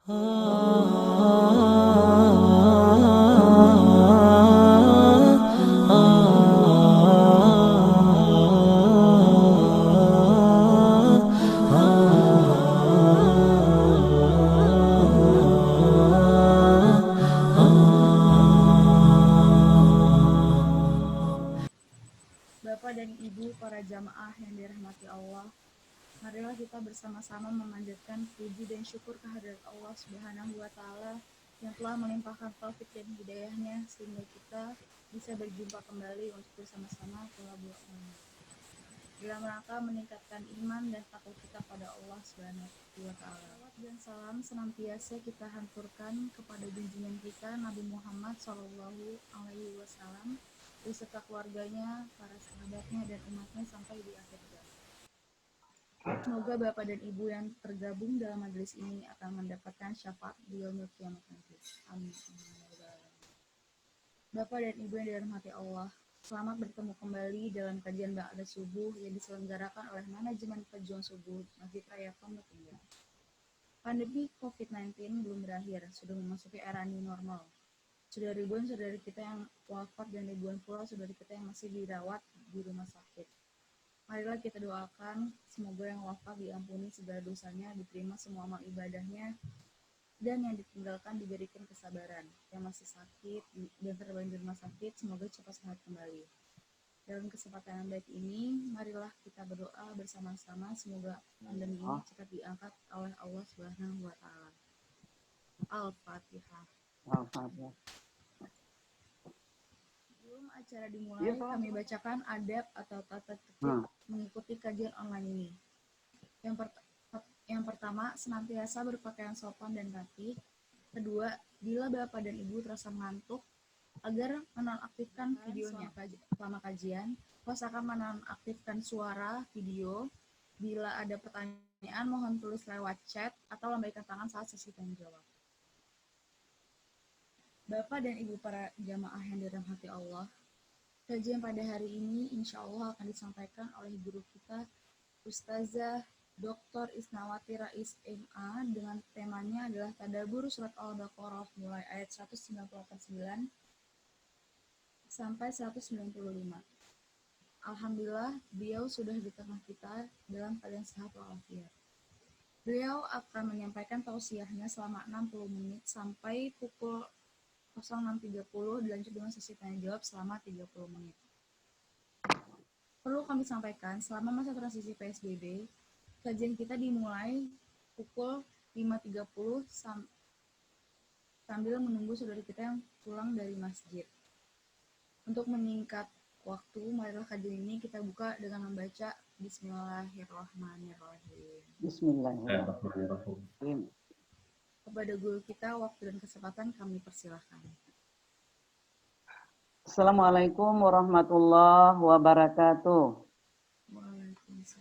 Bapak dan Ibu para jamaah yang dirahmati Allah, marilah kita bersama-sama memanjatkan puji dan syukur kehadirat Allah Subhanahu wa Ta'ala yang telah melimpahkan taufik dan hidayahnya sehingga kita bisa berjumpa kembali untuk bersama-sama kolaborasi dalam rangka meningkatkan iman dan takwa kita pada Allah Subhanahu wa Ta'ala. Salawat dan salam senantiasa kita haturkan kepada junjungan kita Nabi Muhammad SAW beserta keluarganya, para sahabatnya dan umatnya sampai di akhir zaman. Semoga Bapak dan Ibu yang tergabung dalam majelis ini akan mendapatkan syafaat di yaumil kiamat nanti. Amin. Bapak dan Ibu yang dirahmati Allah, selamat bertemu kembali dalam kajian Ba'da Subuh yang diselenggarakan oleh manajemen Pejuang Subuh Masjid Raya Pondok Indah. Pandemi COVID-19 belum berakhir, sudah memasuki era new normal. Sudah ribuan saudara kita yang wafat dan ribuan pula saudara kita yang masih dirawat di rumah sakit. Marilah kita doakan semoga yang wafat diampuni segala dosanya, diterima semua amal ibadahnya, dan yang ditinggalkan diberikan kesabaran. Yang masih sakit dan terbaring di rumah sakit semoga cepat sehat kembali. Dalam kesempatan yang baik ini, marilah kita berdoa bersama-sama semoga pandemi ini cepat diangkat oleh Allah Subhanahu wa Ta'ala. Al-Fatihah. Al-Fatihah. Sebelum acara dimulai, kami bacakan adab atau tata tertib mengikuti kajian online ini. Yang pertama, senantiasa berpakaian sopan dan rapi. Kedua, bila Bapak dan Ibu terasa mengantuk, agar menonaktifkan videonya selama kajian, usahakan menonaktifkan suara video. Bila ada pertanyaan, mohon tulis lewat chat atau lambaikan tangan saat sesi tanya jawab. Bapak dan Ibu para jamaah yang dirahmati Allah, kajian pada hari ini insya Allah akan disampaikan oleh guru kita, Ustazah Dr. Isnawati Rais MA, dengan temanya adalah Tadabbur Surat Al-Baqarah mulai ayat 199 sampai 195. Alhamdulillah, beliau sudah di tengah kita dalam keadaan sehat walafiat. Beliau akan menyampaikan tausiahnya selama 60 menit sampai pukul 06.30, dilanjut dengan sesi tanya jawab selama 30 menit. Perlu kami sampaikan, selama masa transisi PSBB, kajian kita dimulai pukul 5.30 sambil menunggu saudara kita yang pulang dari masjid. Untuk menyingkat waktu, marilah kajian ini kita buka dengan membaca Bismillahirrahmanirrahim. Bismillahirrahmanirrahim. Kepada guru kita, waktu dan kesempatan kami persilahkan. Assalamualaikum warahmatullahi wabarakatuh.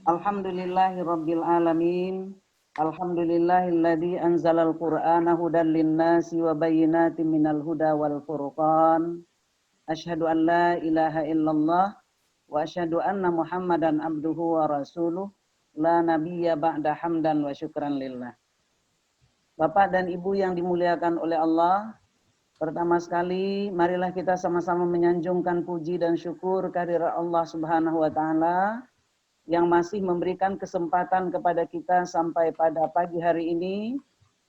Alhamdulillahirabbil alamin. Alhamdulillahilladzi anzalal qur'ana hudan linnasi wa bayyinatin minal huda wal furqan. Asyhadu an la ilaha illallah wa asyhadu anna Muhammadan abduhu wa rasuluh. La nabiyya ba'da hamdan wa syukran lillah. Bapak dan Ibu yang dimuliakan oleh Allah, pertama sekali marilah kita sama-sama menyanjungkan puji dan syukur kehadirat Allah Subhanahu wa Ta'ala yang masih memberikan kesempatan kepada kita sampai pada pagi hari ini.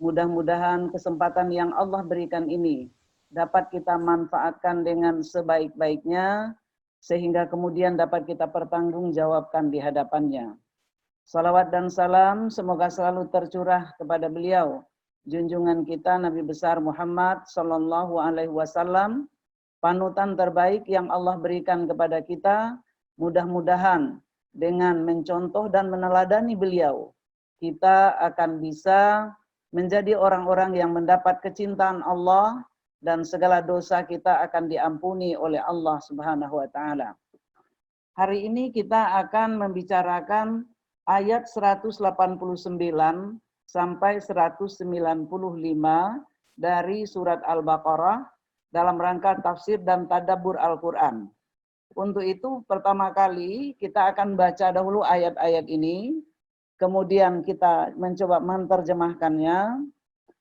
Mudah-mudahan kesempatan yang Allah berikan ini dapat kita manfaatkan dengan sebaik-baiknya sehingga kemudian dapat kita pertanggungjawabkan di hadapannya. Salawat dan salam semoga selalu tercurah kepada beliau, junjungan kita Nabi besar Muhammad sallallahu alaihi wasallam, panutan terbaik yang Allah berikan kepada kita. Mudah-mudahan dengan mencontoh dan meneladani beliau, kita akan bisa menjadi orang-orang yang mendapat kecintaan Allah dan segala dosa kita akan diampuni oleh Allah Subhanahu wa taala. Hari ini kita akan membicarakan ayat 189 sampai 195 dari surat Al-Baqarah dalam rangka tafsir dan tadabbur Al-Quran. Untuk itu pertama kali kita akan baca dahulu ayat-ayat ini, kemudian kita mencoba menerjemahkannya,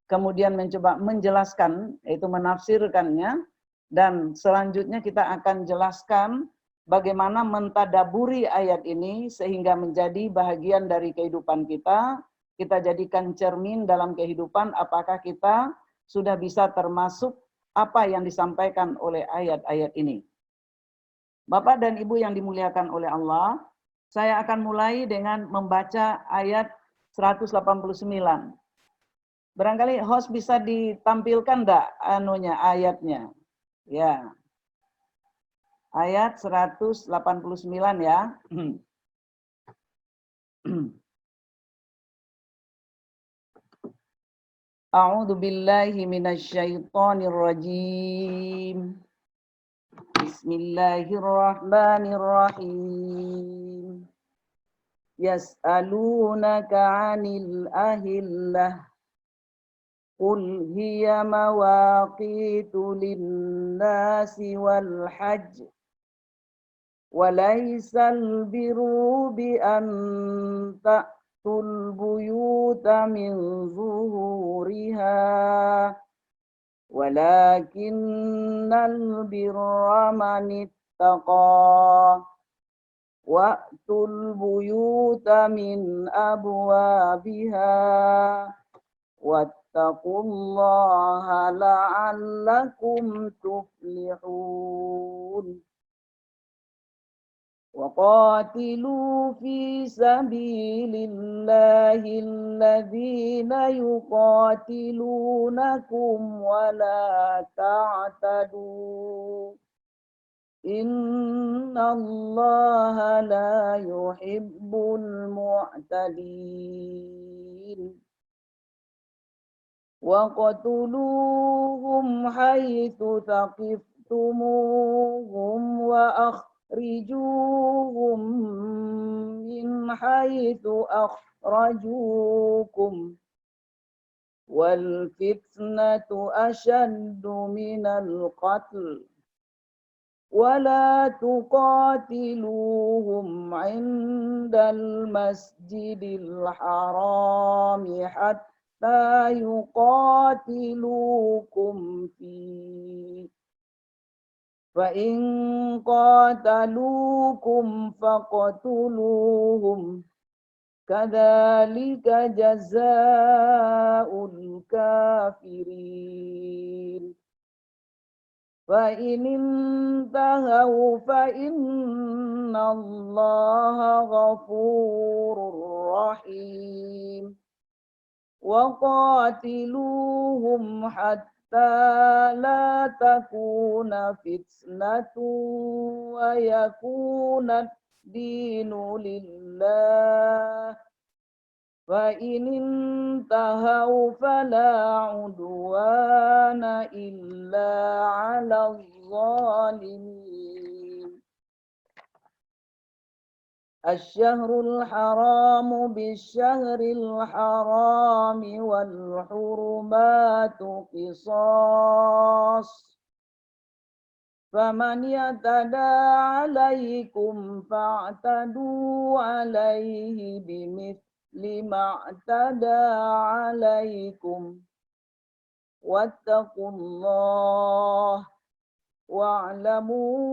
kemudian mencoba menjelaskan, yaitu menafsirkannya, dan selanjutnya kita akan jelaskan bagaimana mentadaburi ayat ini sehingga menjadi bahagian dari kehidupan kita. Kita jadikan cermin dalam kehidupan apakah kita sudah bisa termasuk apa yang disampaikan oleh ayat-ayat ini. Bapak dan Ibu yang dimuliakan oleh Allah, saya akan mulai dengan membaca ayat 189. Barangkali host bisa ditampilkan enggak ayatnya? Ya. Ayat 189 ya. A'udzu billahi minasyaitonir rajim. Bismillahirrahmanirrahim. Yas'alunaka 'anil ahillah. Qul hiya mawaqitu lin-nasi wal hajj. Walaysal birru bi an ta'tul buyuta min zuhuriha. Walakinnal birra man ittaqa. Wa'tul buyuta min abwabiha. Wattaqullaha la'allakum tuflihun. وقاتلوا في سبيل الله الذين يقاتلونكم ولا تعتدوا إن الله لا يحب المعتدين وقتلوهم حيث ثقفتموهم وأخرجوهم من حيث أخرجوكم والفتنة أشد من القتل ولا تقاتلوهم عند المسجد الحرام حتى يقاتلوكم فيه فإن قاتلوكم فاقتلوهم كذلك جزاء الكافرين فإن انتهوا فإن الله غفور رحيم وقاتلوهم حتى لا تكون فتنة ويكون الدين لله فإن انتهوا فلا عدوان إلا على الظالمين الشهر الحرام بالشهر الحرام والحرمات قصاص فمن يعتدى عليكم فاعتدوا عليه بمثل ما اعتدى عليكم واتقوا الله واعلموا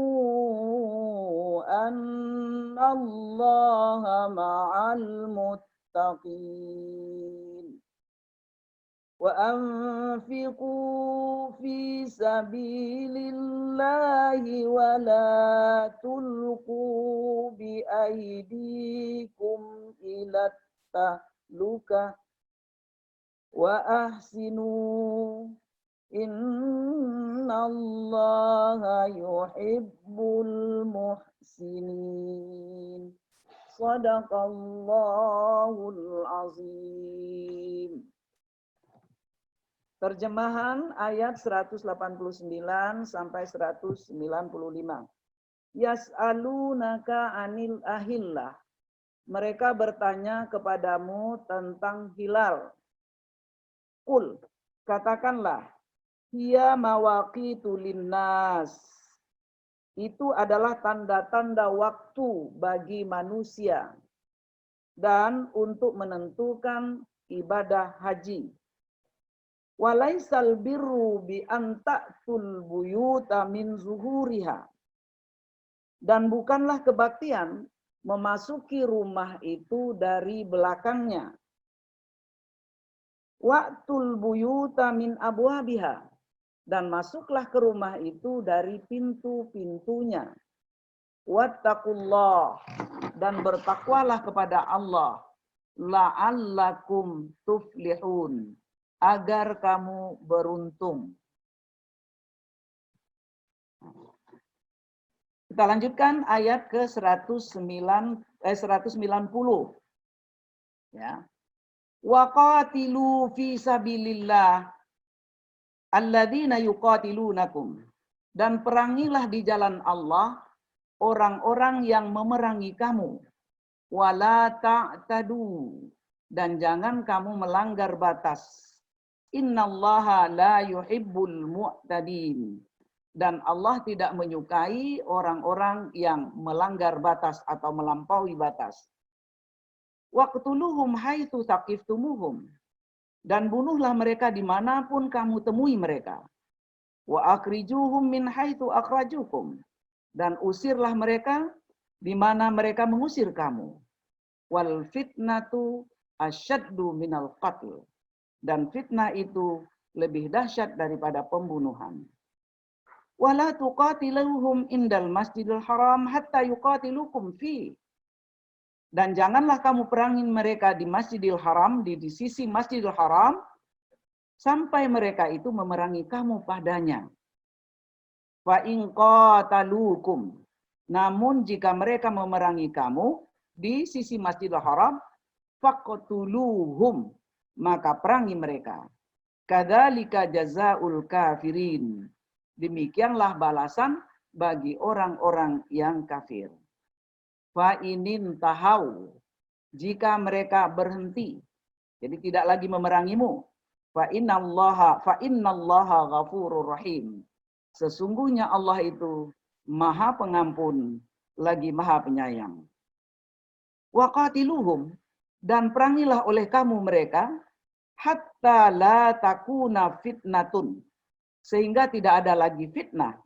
أن الله مع المتقين وأنفقوا في سبيل الله ولا تلقوا بأيديكم إلى التهلكة وأحسنوا إن الله يحب المحسنين صدق الله العظيم. Terjemahan ayat 189 sampai 195. Yas'alunaka anil ahillah. Mereka bertanya kepadamu tentang hilal. Qul, katakanlah, hiya mawaqitu linnas. Itu adalah tanda-tanda waktu bagi manusia dan untuk menentukan ibadah haji. Walaisal birru bi anta'tul buyuta min zuhuriha. Dan bukanlah kebaktian memasuki rumah itu dari belakangnya. Wa'tul buyuta min abwabiha. Dan masuklah ke rumah itu dari pintu-pintunya. Wattaqullah. Dan bertakwalah kepada Allah. La'allakum tuflihun. Agar kamu beruntung. Kita lanjutkan ayat ke 190. Ya. Waqatilu fi sabilillah alladzina yuqatilunakum. Dan perangilah di jalan Allah orang-orang yang memerangi kamu. Wala ta'tadu. Dan jangan kamu melanggar batas. Innallaha la yuhibbul mu'tadin. Dan Allah tidak menyukai orang-orang yang melanggar batas atau melampaui batas. Waqtuluhum haitsu taqiftumuhum. Dan bunuhlah mereka dimanapun kamu temui mereka. Wa akhrijuhum min haitsu akhrajukum. Dan usirlah mereka di mana mereka mengusir kamu. Wal fitnatu asyaddu minal qatl. Dan fitnah itu lebih dahsyat daripada pembunuhan. Wala tuqatiluhum indal masjidil haram hatta yuqatilukum fi. Dan janganlah kamu perangin mereka di Masjidil Haram, di sisi Masjidil Haram, sampai mereka itu memerangi kamu padanya. Fa in qatalukum. Namun jika mereka memerangi kamu di sisi Masjidil Haram, faqtuluhum. Maka perangi mereka. Kadzalika jazaul kafirin. Demikianlah balasan bagi orang-orang yang kafir. Fa inin tahau. Jika mereka berhenti, jadi tidak lagi memerangimu. Fa innallaha ghafurur rahim. Sesungguhnya Allah itu Maha Pengampun lagi Maha Penyayang. Wa qatiluhum. Dan perangilah oleh kamu mereka hatta la takuna fitnatun. Sehingga tidak ada lagi fitnah.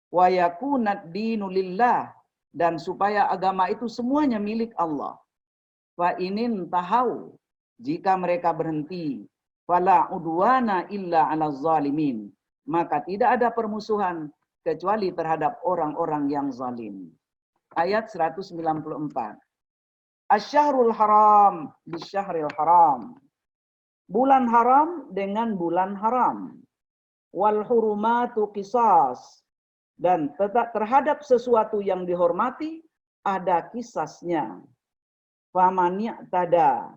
Wa yakunad dinu lillah. Dan supaya agama itu semuanya milik Allah. Fa inin tahau. Jika mereka berhenti. Fala udwana illa ala zalimin. Maka tidak ada permusuhan kecuali terhadap orang-orang yang zalim. Ayat 194. Asy-syahrul haram bisyahril haram. Bulan haram dengan bulan haram. Wal hurumatu qisas. Dan tetap terhadap sesuatu yang dihormati ada kisasnya. Faman ya'tada.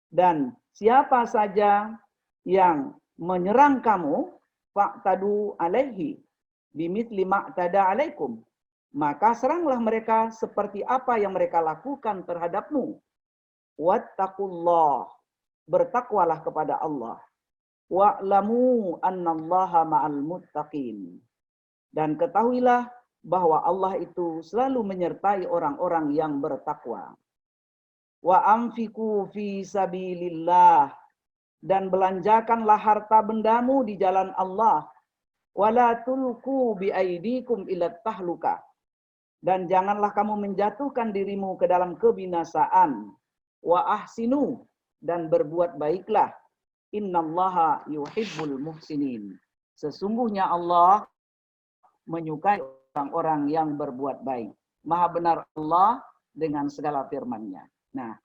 Dan siapa saja yang menyerang kamu, fa'tadu alaihi bimithli ma'tada alaikum. Maka seranglah mereka seperti apa yang mereka lakukan terhadapmu. Wattaqullah. Bertakwalah kepada Allah. Wa'lamu annallaha ma'al muttaqin. Dan ketahuilah bahwa Allah itu selalu menyertai orang-orang yang bertakwa. Wa anfiqu fi sabilillah. Dan belanjakanlah harta bendamu di jalan Allah. Wala tulqu bi aidikum ila tahluka. Dan janganlah kamu menjatuhkan dirimu ke dalam kebinasaan. Wa ahsinu. Dan berbuat baiklah. Innallaha yuhibbul muhsinin. Sesungguhnya Allah menyukai orang-orang yang berbuat baik. Maha benar Allah dengan segala firman-Nya. Nah,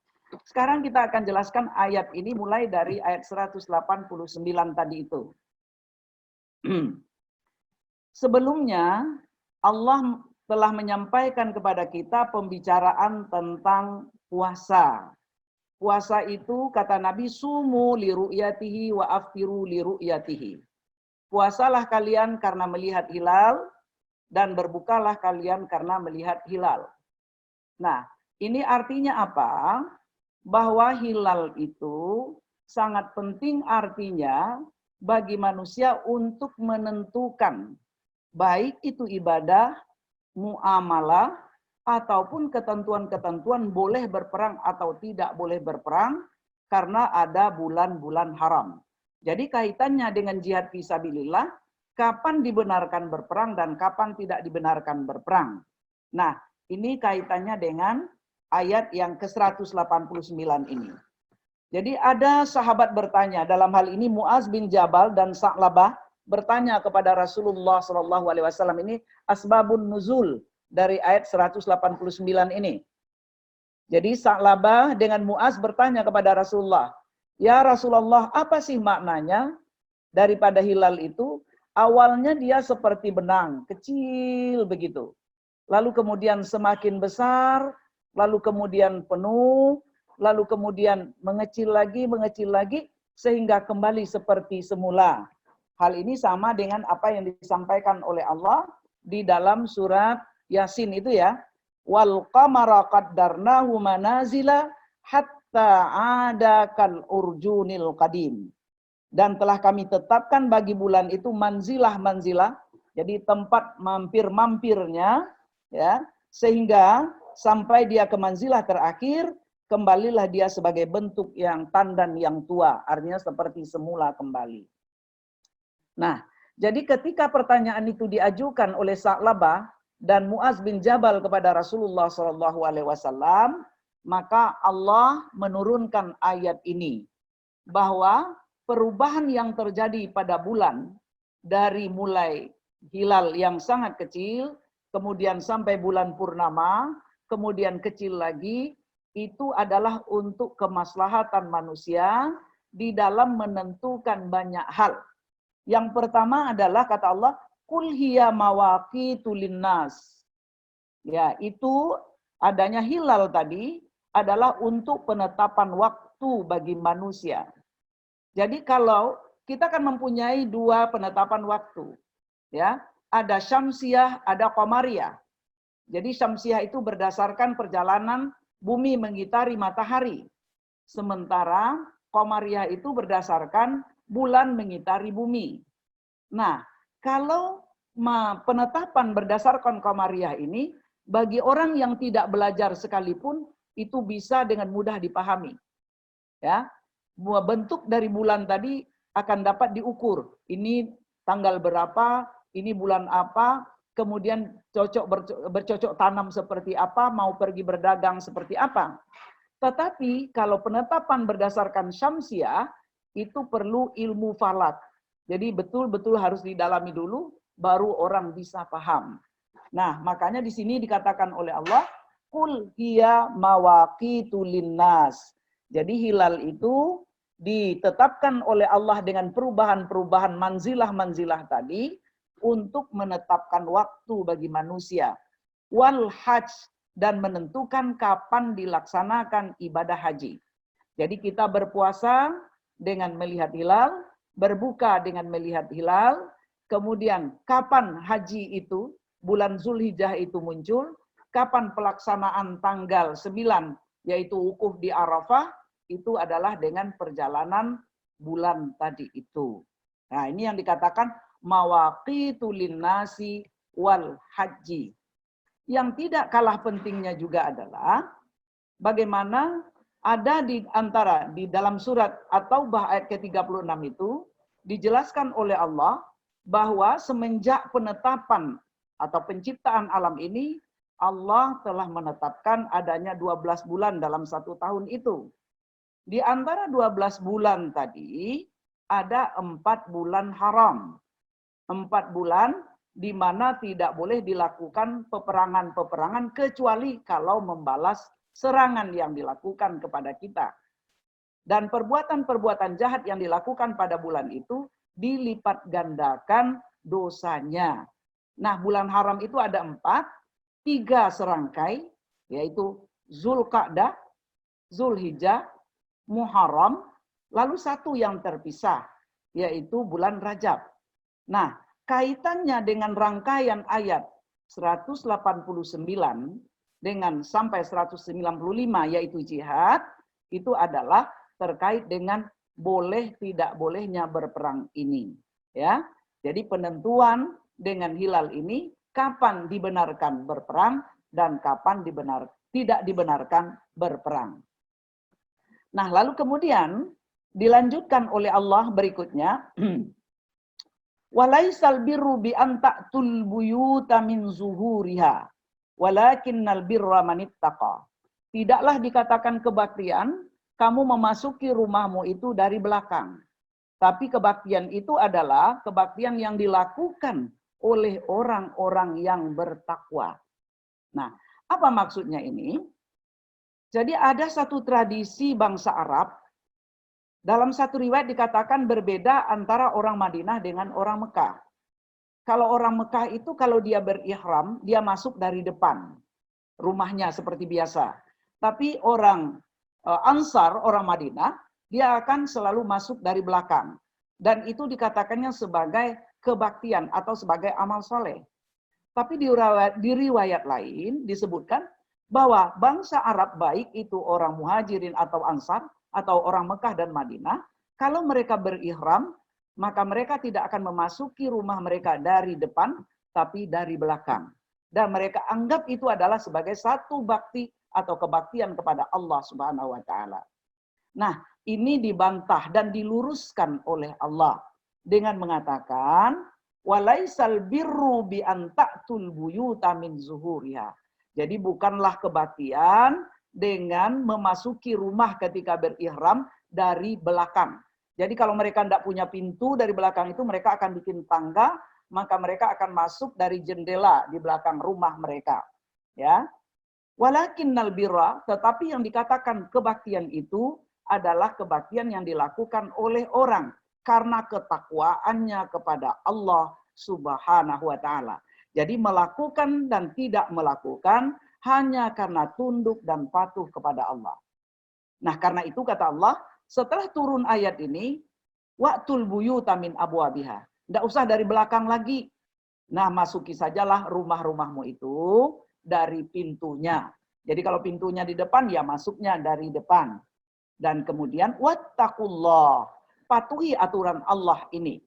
sekarang kita akan jelaskan ayat ini mulai dari ayat 189 tadi itu. Sebelumnya, Allah telah menyampaikan kepada kita pembicaraan tentang puasa. Puasa itu kata Nabi, sumu li ru'yatihi wa aftiru li ru'yatihi. Puasalah kalian karena melihat hilal dan berbukalah kalian karena melihat hilal. Nah, ini artinya apa? Bahwa hilal itu sangat penting artinya bagi manusia untuk menentukan baik itu ibadah, muamalah, ataupun ketentuan-ketentuan boleh berperang atau tidak boleh berperang karena ada bulan-bulan haram. Jadi kaitannya dengan jihad fisabilillah, kapan dibenarkan berperang dan kapan tidak dibenarkan berperang. Nah, ini kaitannya dengan ayat yang ke-189 ini. Jadi ada sahabat bertanya, dalam hal ini Muaz bin Jabal dan Sa'labah bertanya kepada Rasulullah SAW, ini asbabun nuzul dari ayat 189 ini. Jadi Sa'labah dengan Muaz bertanya kepada Rasulullah, ya Rasulullah, apa sih maknanya daripada hilal itu? Awalnya dia seperti benang, kecil begitu. Lalu kemudian semakin besar, lalu kemudian penuh, lalu kemudian mengecil lagi, sehingga kembali seperti semula. Hal ini sama dengan apa yang disampaikan oleh Allah di dalam surat Yasin itu ya. Wal qamara qaddarnahu manazila hatta ada kal urjunil qadim. Dan telah kami tetapkan bagi bulan itu manzilah-manzilah, jadi tempat mampir-mampirnya, ya, sehingga sampai dia ke manzilah terakhir, kembalilah dia sebagai bentuk yang tandan yang tua, artinya seperti semula kembali. Nah, jadi ketika pertanyaan itu diajukan oleh Sa'labah dan Muaz bin Jabal kepada Rasulullah SAW, maka Allah menurunkan ayat ini bahwa perubahan yang terjadi pada bulan dari mulai hilal yang sangat kecil, kemudian sampai bulan purnama, kemudian kecil lagi, itu adalah untuk kemaslahatan manusia di dalam menentukan banyak hal. Yang pertama adalah kata Allah, Qul hiya mawaqitu linnas. Ya, itu adanya hilal tadi adalah untuk penetapan waktu bagi manusia. Jadi kalau kita kan mempunyai dua penetapan waktu, ya, ada syamsiah, ada qamariyah. Jadi syamsiah itu berdasarkan perjalanan bumi mengitari matahari, sementara qamariyah itu berdasarkan bulan mengitari bumi. Nah, kalau penetapan berdasarkan qamariyah ini bagi orang yang tidak belajar sekalipun itu bisa dengan mudah dipahami, ya. Bentuk dari bulan tadi akan dapat diukur. Ini tanggal berapa, ini bulan apa, kemudian bercocok tanam seperti apa, mau pergi berdagang seperti apa. Tetapi kalau penetapan berdasarkan syamsiah, itu perlu ilmu falak. Jadi betul-betul harus didalami dulu, baru orang bisa paham. Nah, makanya di sini dikatakan oleh Allah, Qul hiya mawaqitu linnas. Jadi hilal itu ditetapkan oleh Allah dengan perubahan-perubahan manzilah-manzilah tadi untuk menetapkan waktu bagi manusia. Wal hajj, dan menentukan kapan dilaksanakan ibadah haji. Jadi kita berpuasa dengan melihat hilal, berbuka dengan melihat hilal, kemudian kapan haji itu, bulan Zulhijjah itu muncul, kapan pelaksanaan tanggal 9, yaitu wukuf di Arafah, itu adalah dengan perjalanan bulan tadi itu. Nah, ini yang dikatakan mawaqitu linnasi wal haji. Yang tidak kalah pentingnya juga adalah bagaimana ada di antara di dalam surat At-Taubah ayat ke-36 itu dijelaskan oleh Allah bahwa semenjak penetapan atau penciptaan alam ini, Allah telah menetapkan adanya 12 bulan dalam satu tahun itu. Di antara 12 bulan tadi, ada 4 bulan haram. 4 bulan di mana tidak boleh dilakukan peperangan-peperangan kecuali kalau membalas serangan yang dilakukan kepada kita. Dan perbuatan-perbuatan jahat yang dilakukan pada bulan itu dilipat gandakan dosanya. Nah, bulan haram itu ada 4, 3 serangkai, yaitu Zulqa'dah, Zulhijjah, Muharram, lalu 1 yang terpisah, yaitu bulan Rajab. Nah, kaitannya dengan rangkaian ayat 189 dengan sampai 195 yaitu jihad, itu adalah terkait dengan boleh tidak bolehnya berperang ini. Ya, jadi penentuan dengan hilal ini kapan dibenarkan berperang dan kapan tidak dibenarkan berperang. Nah, lalu kemudian Dilanjutkan oleh Allah berikutnya, walaisal birru bi an ta'tul buyuta min zuhuriha walakinnal birra manittaqa. Tidaklah dikatakan kebaktian kamu memasuki rumahmu itu dari belakang. Tapi kebaktian itu adalah kebaktian yang dilakukan oleh orang-orang yang bertakwa. Nah, apa maksudnya ini? Jadi ada satu tradisi bangsa Arab. Dalam satu riwayat dikatakan berbeda antara orang Madinah dengan orang Mekah. Kalau orang Mekah itu kalau dia berihram, dia masuk dari depan rumahnya seperti biasa. Tapi orang Ansar, orang Madinah, dia akan selalu masuk dari belakang. Dan itu dikatakannya sebagai kebaktian atau sebagai amal soleh. Tapi di riwayat lain disebutkan bahwa bangsa Arab baik itu orang muhajirin atau ansar, atau orang Mekah dan Madinah, kalau mereka berihram, maka mereka tidak akan memasuki rumah mereka dari depan, tapi dari belakang. Dan mereka anggap itu adalah sebagai satu bakti atau kebaktian kepada Allah Subhanahu wa Ta'ala. Nah, ini dibantah dan diluruskan oleh Allah dengan mengatakan, walaisal birru bi an ta'tul buyuta min zuhuriha. Jadi bukanlah kebaktian dengan memasuki rumah ketika berihram dari belakang. Jadi kalau mereka tidak punya pintu dari belakang itu, mereka akan bikin tangga, maka mereka akan masuk dari jendela di belakang rumah mereka. Ya, walakinnal birra, tetapi yang dikatakan kebaktian itu adalah kebaktian yang dilakukan oleh orang karena ketakwaannya kepada Allah Subhanahu wa Ta'ala. Jadi melakukan dan tidak melakukan hanya karena tunduk dan patuh kepada Allah. Nah, karena itu kata Allah, setelah turun ayat ini, wa'tul buyuta min abwabiha. Tidak usah dari belakang lagi. Nah, masuki sajalah rumah-rumahmu itu dari pintunya. Jadi kalau pintunya di depan, ya masuknya dari depan. Dan kemudian, wattaqullah. Patuhi aturan Allah ini.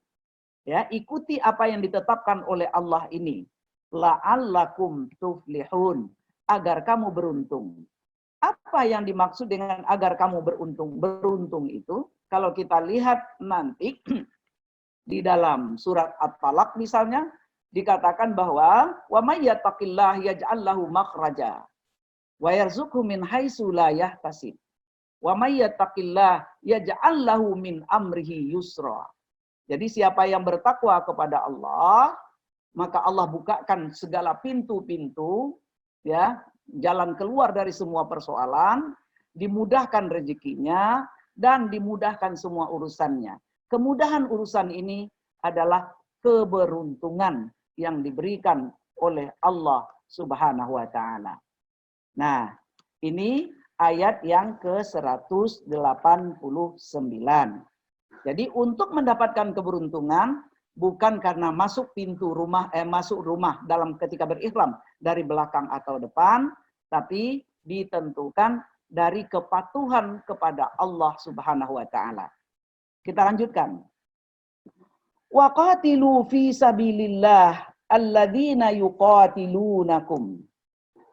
Ya, ikuti apa yang ditetapkan oleh Allah ini. La'allakum tuflihun. Agar kamu beruntung. Apa yang dimaksud dengan agar kamu beruntung? Beruntung itu, kalau kita lihat nanti di dalam surat At-Talaq misalnya, dikatakan bahwa wa may yattaqillah yaj'al lahu makhraja wa yarzuqhu min haitsu la yahtasib. Wa may yattaqillah yaj'al lahu min amrihi yusra. Jadi siapa yang bertakwa kepada Allah, maka Allah bukakan segala pintu-pintu, ya, jalan keluar dari semua persoalan, dimudahkan rezekinya, dan dimudahkan semua urusannya. Kemudahan urusan ini adalah keberuntungan yang diberikan oleh Allah Subhanahu wa Ta'ala. Nah, ini ayat yang ke-189. Jadi untuk mendapatkan keberuntungan bukan karena masuk pintu rumah, masuk rumah dalam ketika berihram dari belakang atau depan, tapi ditentukan dari kepatuhan kepada Allah Subhanahu wa Ta'ala. Kita lanjutkan. Wa qatilu fi sabilillah alladzina yuqatilunakum.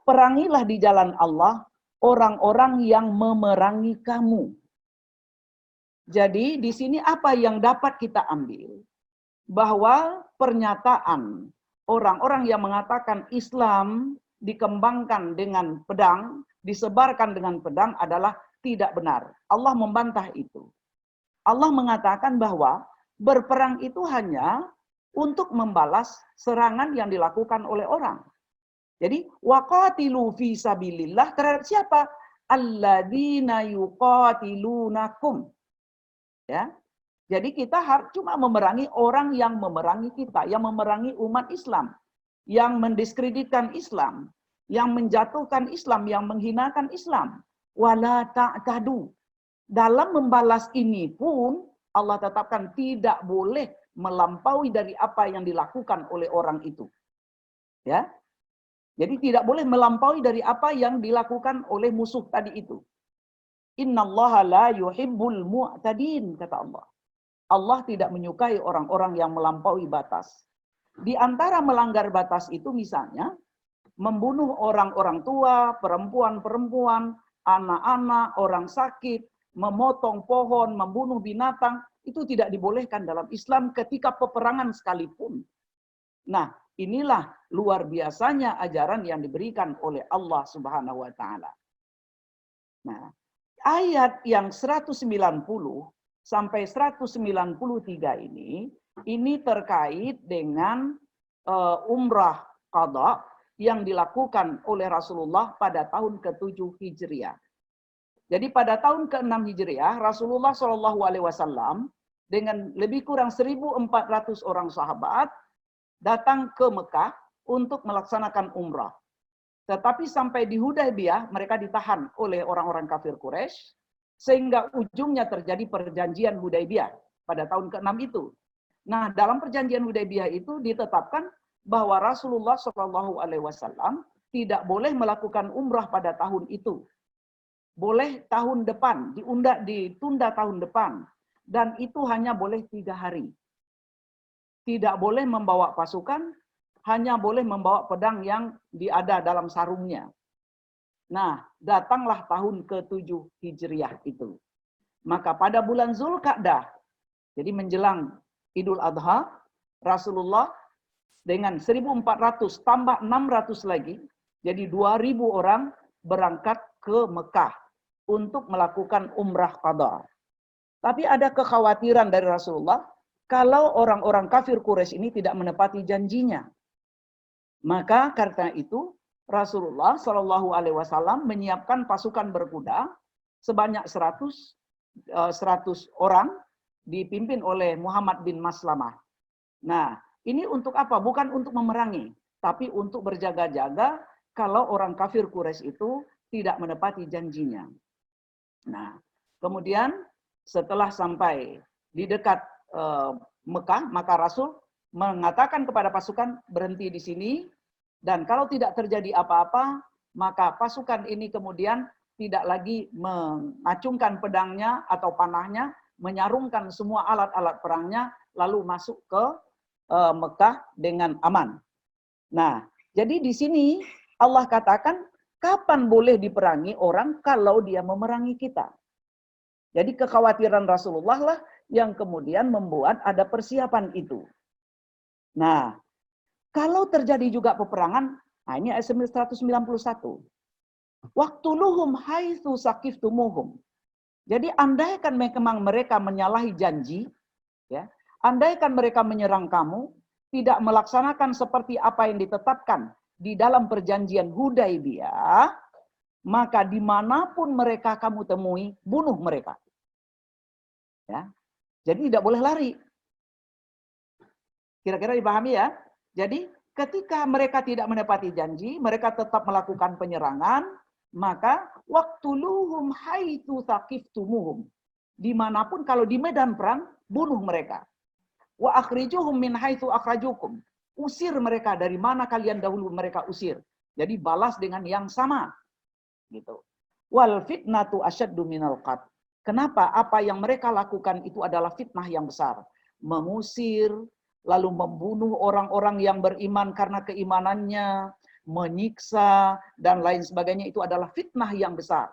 Perangilah di jalan Allah orang-orang yang memerangi kamu. Jadi di sini apa yang dapat kita ambil? Bahwa pernyataan orang-orang yang mengatakan Islam dikembangkan dengan pedang, disebarkan dengan pedang adalah tidak benar. Allah membantah itu. Allah mengatakan bahwa berperang itu hanya untuk membalas serangan yang dilakukan oleh orang. Jadi waqatilu fi sabilillah terhadap siapa? Alladzina yuqatilunakum. Ya. Jadi kita harus cuma memerangi orang yang memerangi kita, yang memerangi umat Islam, yang mendiskreditkan Islam, yang menjatuhkan Islam, yang menghinakan Islam. Wala ta'tadu. Dalam membalas ini pun Allah tetapkan tidak boleh melampaui dari apa yang dilakukan oleh orang itu. Ya. Jadi tidak boleh melampaui dari apa yang dilakukan oleh musuh tadi itu. Innallaha la yuhibbul mu'tadin, kata Allah. Allah tidak menyukai orang-orang yang melampaui batas. Di antara melanggar batas itu misalnya membunuh orang-orang tua, perempuan-perempuan, anak-anak, orang sakit, memotong pohon, membunuh binatang, itu tidak dibolehkan dalam Islam ketika peperangan sekalipun. Nah, inilah luar biasanya ajaran yang diberikan oleh Allah Subhanahu wa taala. Nah, ayat yang 190 sampai 193 ini terkait dengan umrah qadha yang dilakukan oleh Rasulullah pada tahun ke-7 Hijriah. Jadi pada tahun ke-6 Hijriah, Rasulullah SAW dengan lebih kurang 1.400 orang sahabat datang ke Mekah untuk melaksanakan umrah. Tetapi sampai di Hudaybiyah, mereka ditahan oleh orang-orang kafir Quraisy, sehingga ujungnya terjadi perjanjian Hudaybiyah pada tahun ke-6 itu. Nah, dalam perjanjian Hudaybiyah itu ditetapkan bahwa Rasulullah SAW tidak boleh melakukan umrah pada tahun itu. Boleh tahun depan, ditunda tahun depan. Dan itu hanya boleh 3 hari. Tidak boleh membawa pasukan, hanya boleh membawa pedang yang ada dalam sarungnya. Nah, datanglah tahun ke-7 Hijriah itu. Maka pada bulan Zulkaadah, jadi menjelang Idul Adha, Rasulullah dengan 1.400 tambah 600 lagi, jadi 2.000 orang berangkat ke Mekah untuk melakukan umrah qadha. Tapi ada kekhawatiran dari Rasulullah, kalau orang-orang kafir Quraisy ini tidak menepati janjinya. Maka karena itu Rasulullah SAW menyiapkan pasukan berkuda sebanyak 100 orang dipimpin oleh Muhammad bin Maslamah. Nah, ini untuk apa? Bukan untuk memerangi, tapi untuk berjaga-jaga kalau orang kafir Quraisy itu tidak menepati janjinya. Nah, kemudian setelah sampai di dekat Mekah, maka Rasul mengatakan kepada pasukan berhenti di sini, dan kalau tidak terjadi apa-apa, maka pasukan ini kemudian tidak lagi mengacungkan pedangnya atau panahnya, menyarungkan semua alat-alat perangnya, lalu masuk ke Mekah dengan aman. Nah, jadi di sini Allah katakan, kapan boleh diperangi orang kalau dia memerangi kita? Jadi kekhawatiran Rasulullah lah yang kemudian membuat ada persiapan itu. Nah, kalau terjadi juga peperangan, nah ini ayat 191. Waqtuluhum haitsu saqiftumuhum. Jadi andaikan memang mereka menyalahi janji, ya, andaikan mereka menyerang kamu, tidak melaksanakan seperti apa yang ditetapkan di dalam perjanjian Hudaybiyah, maka dimanapun mereka kamu temui, bunuh mereka. Ya, jadi tidak boleh lari. Kira-kira dipahami ya? Jadi ketika mereka tidak menepati janji, mereka tetap melakukan penyerangan, maka waqtuluhum haitsu saqiftumuhum. Dimanapun kalau di medan perang, bunuh mereka. Wa akhrijuhum min haitsu akhrajukum. Usir mereka dari mana kalian dahulu mereka usir. Jadi balas dengan yang sama. Gitu. Wal fitnatu asyaddu minal qatl. Kenapa? Apa yang mereka lakukan itu adalah fitnah yang besar. Mengusir, lalu membunuh orang-orang yang beriman karena keimanannya, menyiksa, dan lain sebagainya, itu adalah fitnah yang besar.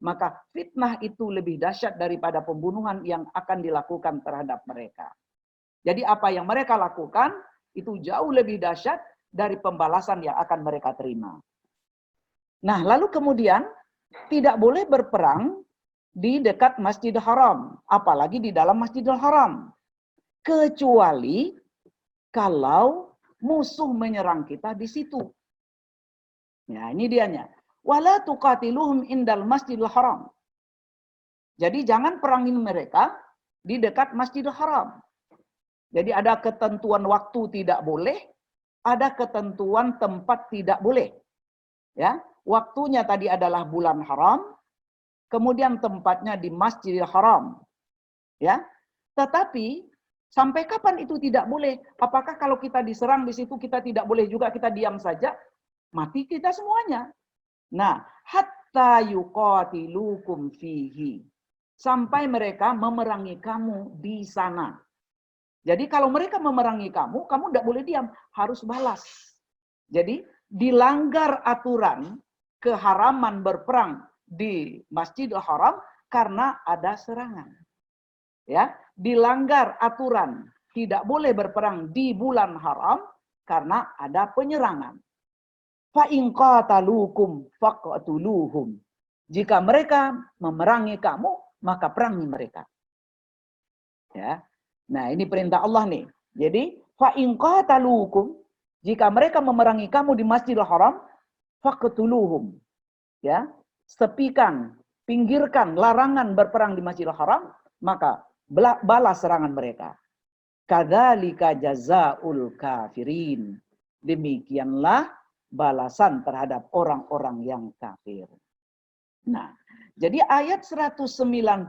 Maka fitnah itu lebih dahsyat daripada pembunuhan yang akan dilakukan terhadap mereka. Jadi apa yang mereka lakukan itu jauh lebih dahsyat dari pembalasan yang akan mereka terima. Nah, lalu kemudian tidak boleh berperang di dekat Masjidil Haram, apalagi di dalam Masjidil Haram. Kecuali kalau musuh menyerang kita di situ. Ya, ini dianya. Wala tuqatiluhum indal Masjidil Haram. Jadi jangan perangin mereka di dekat Masjidil Haram. Jadi ada ketentuan waktu tidak boleh, ada ketentuan tempat tidak boleh. Ya, waktunya tadi adalah bulan haram, kemudian tempatnya di Masjidil Haram. Ya. Tetapi sampai kapan itu tidak boleh? Apakah kalau kita diserang di situ kita tidak boleh juga kita diam saja? Mati kita semuanya. Nah, hatta yuqatilukum fihi. Sampai mereka memerangi kamu di sana. Jadi kalau mereka memerangi kamu, kamu tidak boleh diam, harus balas. Jadi dilanggar aturan keharaman berperang di Masjidil Haram, karena ada serangan. Ya, dilanggar aturan tidak boleh berperang di bulan haram karena ada penyerangan. Fa in qataluukum faqtuluhum. Jika mereka memerangi kamu, maka perangi mereka. Ya. Nah, ini perintah Allah nih. Jadi, fa in qataluukum, jika mereka memerangi kamu di Masjidil Haram, faqtuluhum. Ya, sepikan, pinggirkan larangan berperang di Masjidil Haram, maka balas serangan mereka. Kadzalika jazaul kafirin. Demikianlah balasan terhadap orang-orang yang kafir. Nah, jadi ayat 191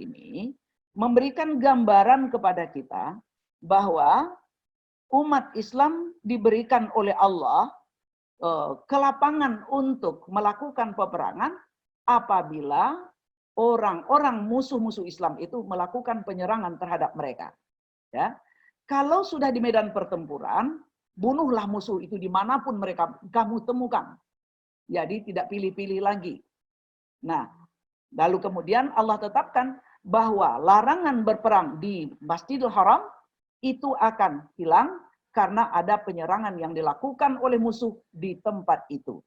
ini memberikan gambaran kepada kita bahwa umat Islam diberikan oleh Allah kelapangan untuk melakukan peperangan apabila orang-orang musuh-musuh Islam itu melakukan penyerangan terhadap mereka. Ya, kalau sudah di medan pertempuran, bunuhlah musuh itu dimanapun mereka kamu temukan. Jadi tidak pilih-pilih lagi. Nah, lalu kemudian Allah tetapkan bahwa larangan berperang di Masjidil Haram itu akan hilang karena ada penyerangan yang dilakukan oleh musuh di tempat itu.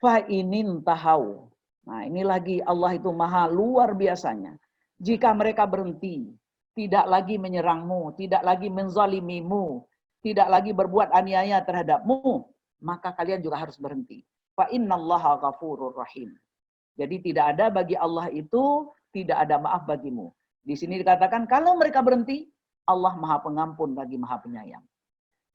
Fa inin tahau. Nah, ini lagi Allah itu maha luar biasanya. Jika mereka berhenti, tidak lagi menyerangmu, tidak lagi menzalimimu, tidak lagi berbuat aniaya terhadapmu, maka kalian juga harus berhenti. Fa innallaha ghafurur rahim. Jadi tidak ada bagi Allah itu, tidak ada maaf bagimu. Di sini dikatakan kalau mereka berhenti, Allah maha pengampun lagi maha penyayang.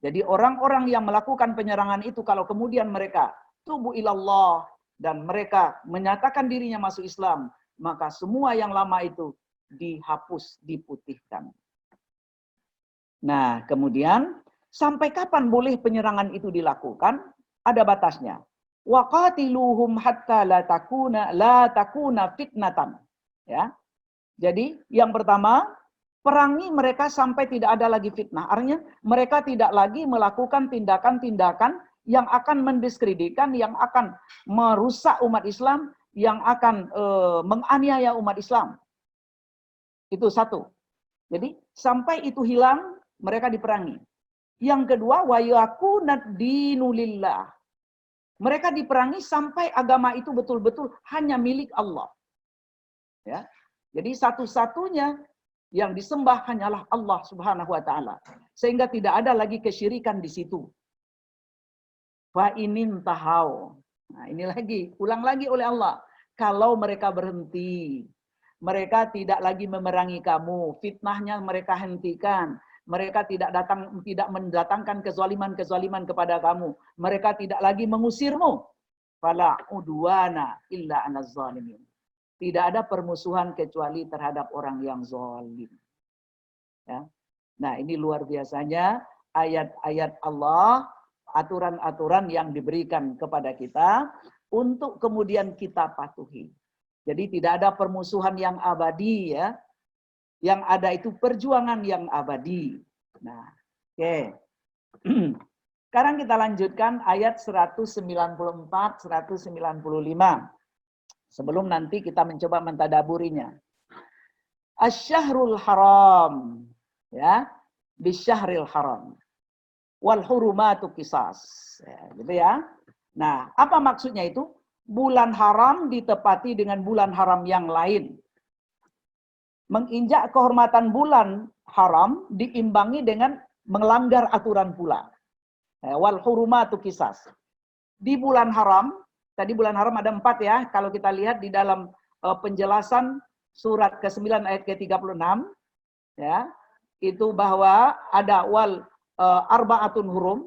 Jadi orang-orang yang melakukan penyerangan itu kalau kemudian mereka tubu ilallah dan mereka menyatakan dirinya masuk Islam, maka semua yang lama itu dihapus, diputihkan. Nah, kemudian sampai kapan boleh penyerangan itu dilakukan? Ada batasnya. Waqatiluhum hatta la takuna fitnatan. Ya. Jadi yang pertama, perangi mereka sampai tidak ada lagi fitnah. Artinya mereka tidak lagi melakukan tindakan-tindakan yang akan mendiskreditkan, yang akan merusak umat Islam, yang akan menganiaya umat Islam. Itu satu. Jadi sampai itu hilang, mereka diperangi. Yang kedua, wa yakunad dinu lillah. Mereka diperangi sampai agama itu betul-betul hanya milik Allah. Ya. Jadi satu-satunya yang disembah hanyalah Allah Subhanahu wa taala. Sehingga tidak ada lagi kesyirikan di situ. Fa inin tahau. Nah, ini lagi, ulang lagi oleh Allah. Kalau mereka berhenti, mereka tidak lagi memerangi kamu, fitnahnya mereka hentikan. Mereka tidak mendatangkan kezaliman-kezaliman kepada kamu. Mereka tidak lagi mengusirmu. Fala udwana illa 'alaz zalimin. Tidak ada permusuhan kecuali terhadap orang yang zalim. Ya. Nah, ini luar biasanya ayat-ayat Allah, aturan-aturan yang diberikan kepada kita untuk kemudian kita patuhi. Jadi tidak ada permusuhan yang abadi ya. Yang ada itu perjuangan yang abadi. Nah, oke. Sekarang kita lanjutkan ayat 194, 195. Sebelum nanti kita mencoba mentadaburinya. Asy-syahrul haram. Ya, bisyahril haram. Wal hurumatu qisas. Ya, gitu ya. Nah, apa maksudnya itu? Bulan haram ditepati dengan bulan haram yang lain. Menginjak kehormatan bulan haram diimbangi dengan melanggar aturan pula. Wal hurumatu qisas. Di bulan haram, tadi bulan haram ada 4 ya. Kalau kita lihat di dalam penjelasan surat ke-9 ayat ke-36 ya, itu bahwa ada wal arbaatun hurum.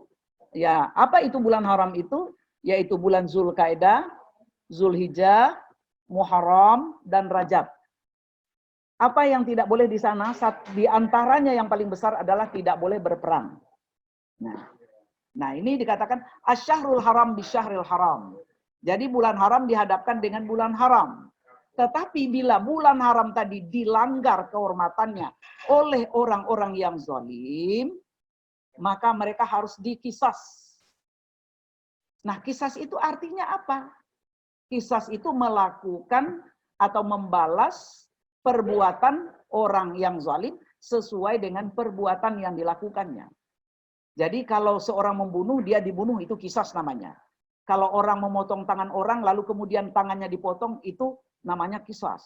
Ya, apa itu bulan haram itu? Yaitu bulan Zulkaidah, Zulhijjah, Muharram dan Rajab. Apa yang tidak boleh di sana? Di antaranya yang paling besar adalah tidak boleh berperang. Nah, ini dikatakan asy-syahrul haram bisyahril haram. Jadi bulan haram dihadapkan dengan bulan haram. Tetapi bila bulan haram tadi dilanggar kehormatannya oleh orang-orang yang zalim, maka mereka harus dikisas. Nah, kisas itu artinya apa? Kisas itu melakukan atau membalas perbuatan orang yang zalim sesuai dengan perbuatan yang dilakukannya. Jadi kalau seorang membunuh, dia dibunuh, itu qisas namanya. Kalau orang memotong tangan orang, lalu kemudian tangannya dipotong, itu namanya qisas.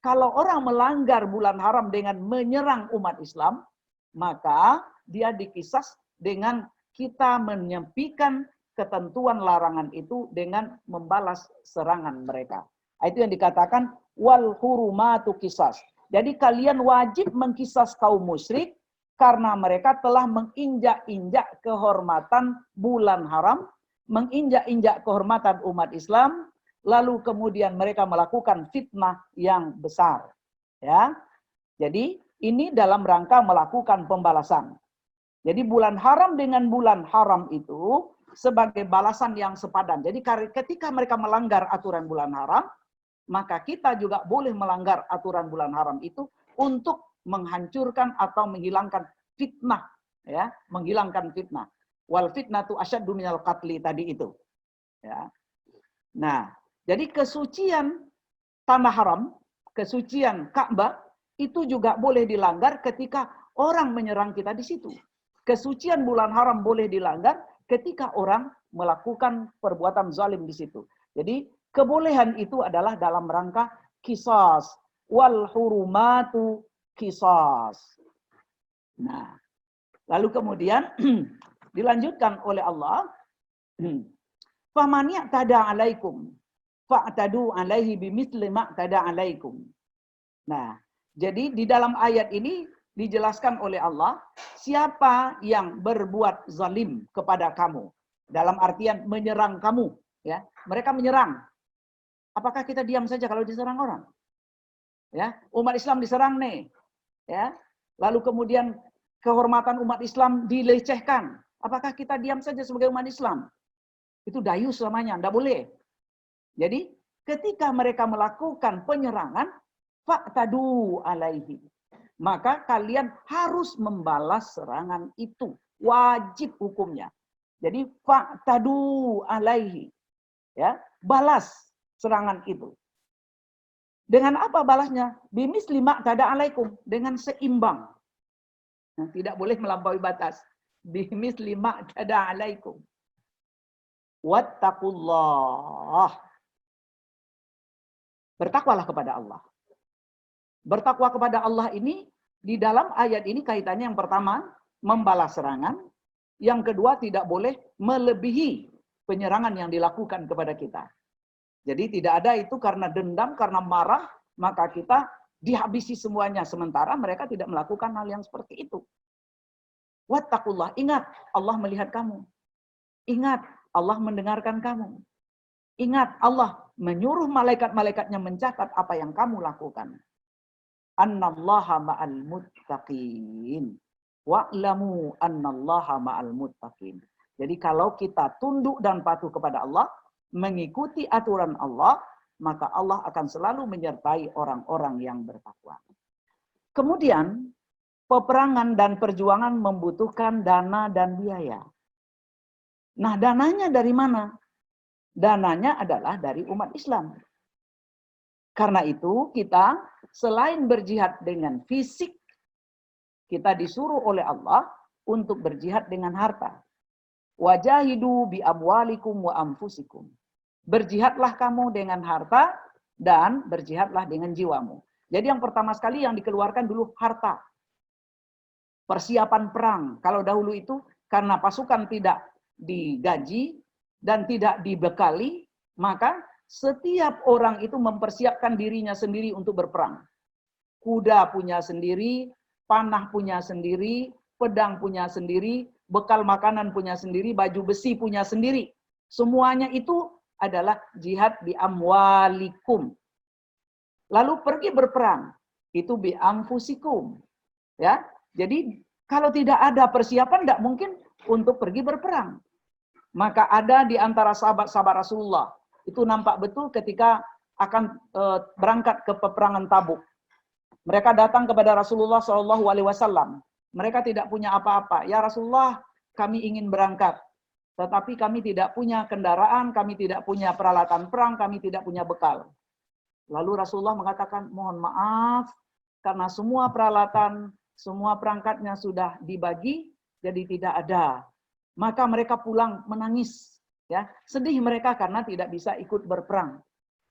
Kalau orang melanggar bulan haram dengan menyerang umat Islam, maka dia dikisas dengan kita menyepikan ketentuan larangan itu dengan membalas serangan mereka. Itu yang dikatakan wal hurumatu qisas. Jadi kalian wajib mengkisas kaum musyrik karena mereka telah menginjak-injak kehormatan bulan haram, menginjak-injak kehormatan umat Islam, lalu kemudian mereka melakukan fitnah yang besar. Ya. Jadi ini dalam rangka melakukan pembalasan. Jadi bulan haram dengan bulan haram itu sebagai balasan yang sepadan. Jadi ketika mereka melanggar aturan bulan haram, maka kita juga boleh melanggar aturan bulan haram itu untuk menghancurkan atau menghilangkan fitnah, ya, menghilangkan fitnah. Wal fitnatu asyaddu minal qatli tadi itu. Ya. Nah, jadi kesucian tanah haram, kesucian Ka'bah itu juga boleh dilanggar ketika orang menyerang kita di situ. Kesucian bulan haram boleh dilanggar ketika orang melakukan perbuatan zalim di situ. Jadi kebolehan itu adalah dalam rangka qisas. Wal hurumatu qisas. Nah, lalu kemudian dilanjutkan oleh Allah, faman ya'tada 'alaikum fa'tadu 'alaihi bimithli ma tada 'alaikum. Nah, jadi di dalam ayat ini dijelaskan oleh Allah, siapa yang berbuat zalim kepada kamu, dalam artian menyerang kamu, ya. Mereka menyerang. Apakah kita diam saja kalau diserang orang? Ya, umat Islam diserang nih. Ya. Lalu kemudian kehormatan umat Islam dilecehkan. Apakah kita diam saja sebagai umat Islam? Itu dayus namanya, enggak boleh. Jadi, ketika mereka melakukan penyerangan, fa'tadu alaihi. Maka kalian harus membalas serangan itu. Wajib hukumnya. Jadi, fa'tadu alaihi. Ya, balas serangan itu. Dengan apa balasnya? Bimisli ma tada alaikum. Dengan seimbang. Nah, tidak boleh melampaui batas. Bimisli ma tada alaikum. Wattaqullah. Bertakwalah kepada Allah. Bertakwa kepada Allah ini, di dalam ayat ini kaitannya yang pertama, membalas serangan. Yang kedua, tidak boleh melebihi penyerangan yang dilakukan kepada kita. Jadi tidak ada itu karena dendam, karena marah, maka kita dihabisi semuanya. Sementara mereka tidak melakukan hal yang seperti itu. Wattaqullah, ingat Allah melihat kamu. Ingat Allah mendengarkan kamu. Ingat Allah menyuruh malaikat-malaikatnya mencatat apa yang kamu lakukan. Annallaha ma'al muttaqin. Wa'lamu annallaha ma'al muttaqin. Jadi kalau kita tunduk dan patuh kepada Allah, mengikuti aturan Allah, maka Allah akan selalu menyertai orang-orang yang bertakwa. Kemudian, peperangan dan perjuangan membutuhkan dana dan biaya. Nah, dananya dari mana? Dananya adalah dari umat Islam. Karena itu, kita selain berjihad dengan fisik, kita disuruh oleh Allah untuk berjihad dengan harta. Wajahidu bi amwalikum wa anfusikum. Berjihadlah kamu dengan harta dan berjihadlah dengan jiwamu. Jadi yang pertama sekali yang dikeluarkan dulu harta. Persiapan perang. Kalau dahulu itu karena pasukan tidak digaji dan tidak dibekali, maka setiap orang itu mempersiapkan dirinya sendiri untuk berperang. Kuda punya sendiri, panah punya sendiri, pedang punya sendiri, bekal makanan punya sendiri, baju besi punya sendiri. Semuanya itu adalah jihad bi amwalikum. Lalu pergi berperang, itu bi anfusikum. Ya. Jadi kalau tidak ada persiapan tidak mungkin untuk pergi berperang. Maka ada di antara sahabat-sahabat Rasulullah, itu nampak betul ketika akan berangkat ke peperangan Tabuk. Mereka datang kepada Rasulullah SAW. Mereka tidak punya apa-apa. Ya Rasulullah, kami ingin berangkat. Tetapi kami tidak punya kendaraan, kami tidak punya peralatan perang, kami tidak punya bekal. Lalu Rasulullah mengatakan, mohon maaf, karena semua peralatan, semua perangkatnya sudah dibagi, jadi tidak ada. Maka mereka pulang menangis. Ya, sedih mereka karena tidak bisa ikut berperang.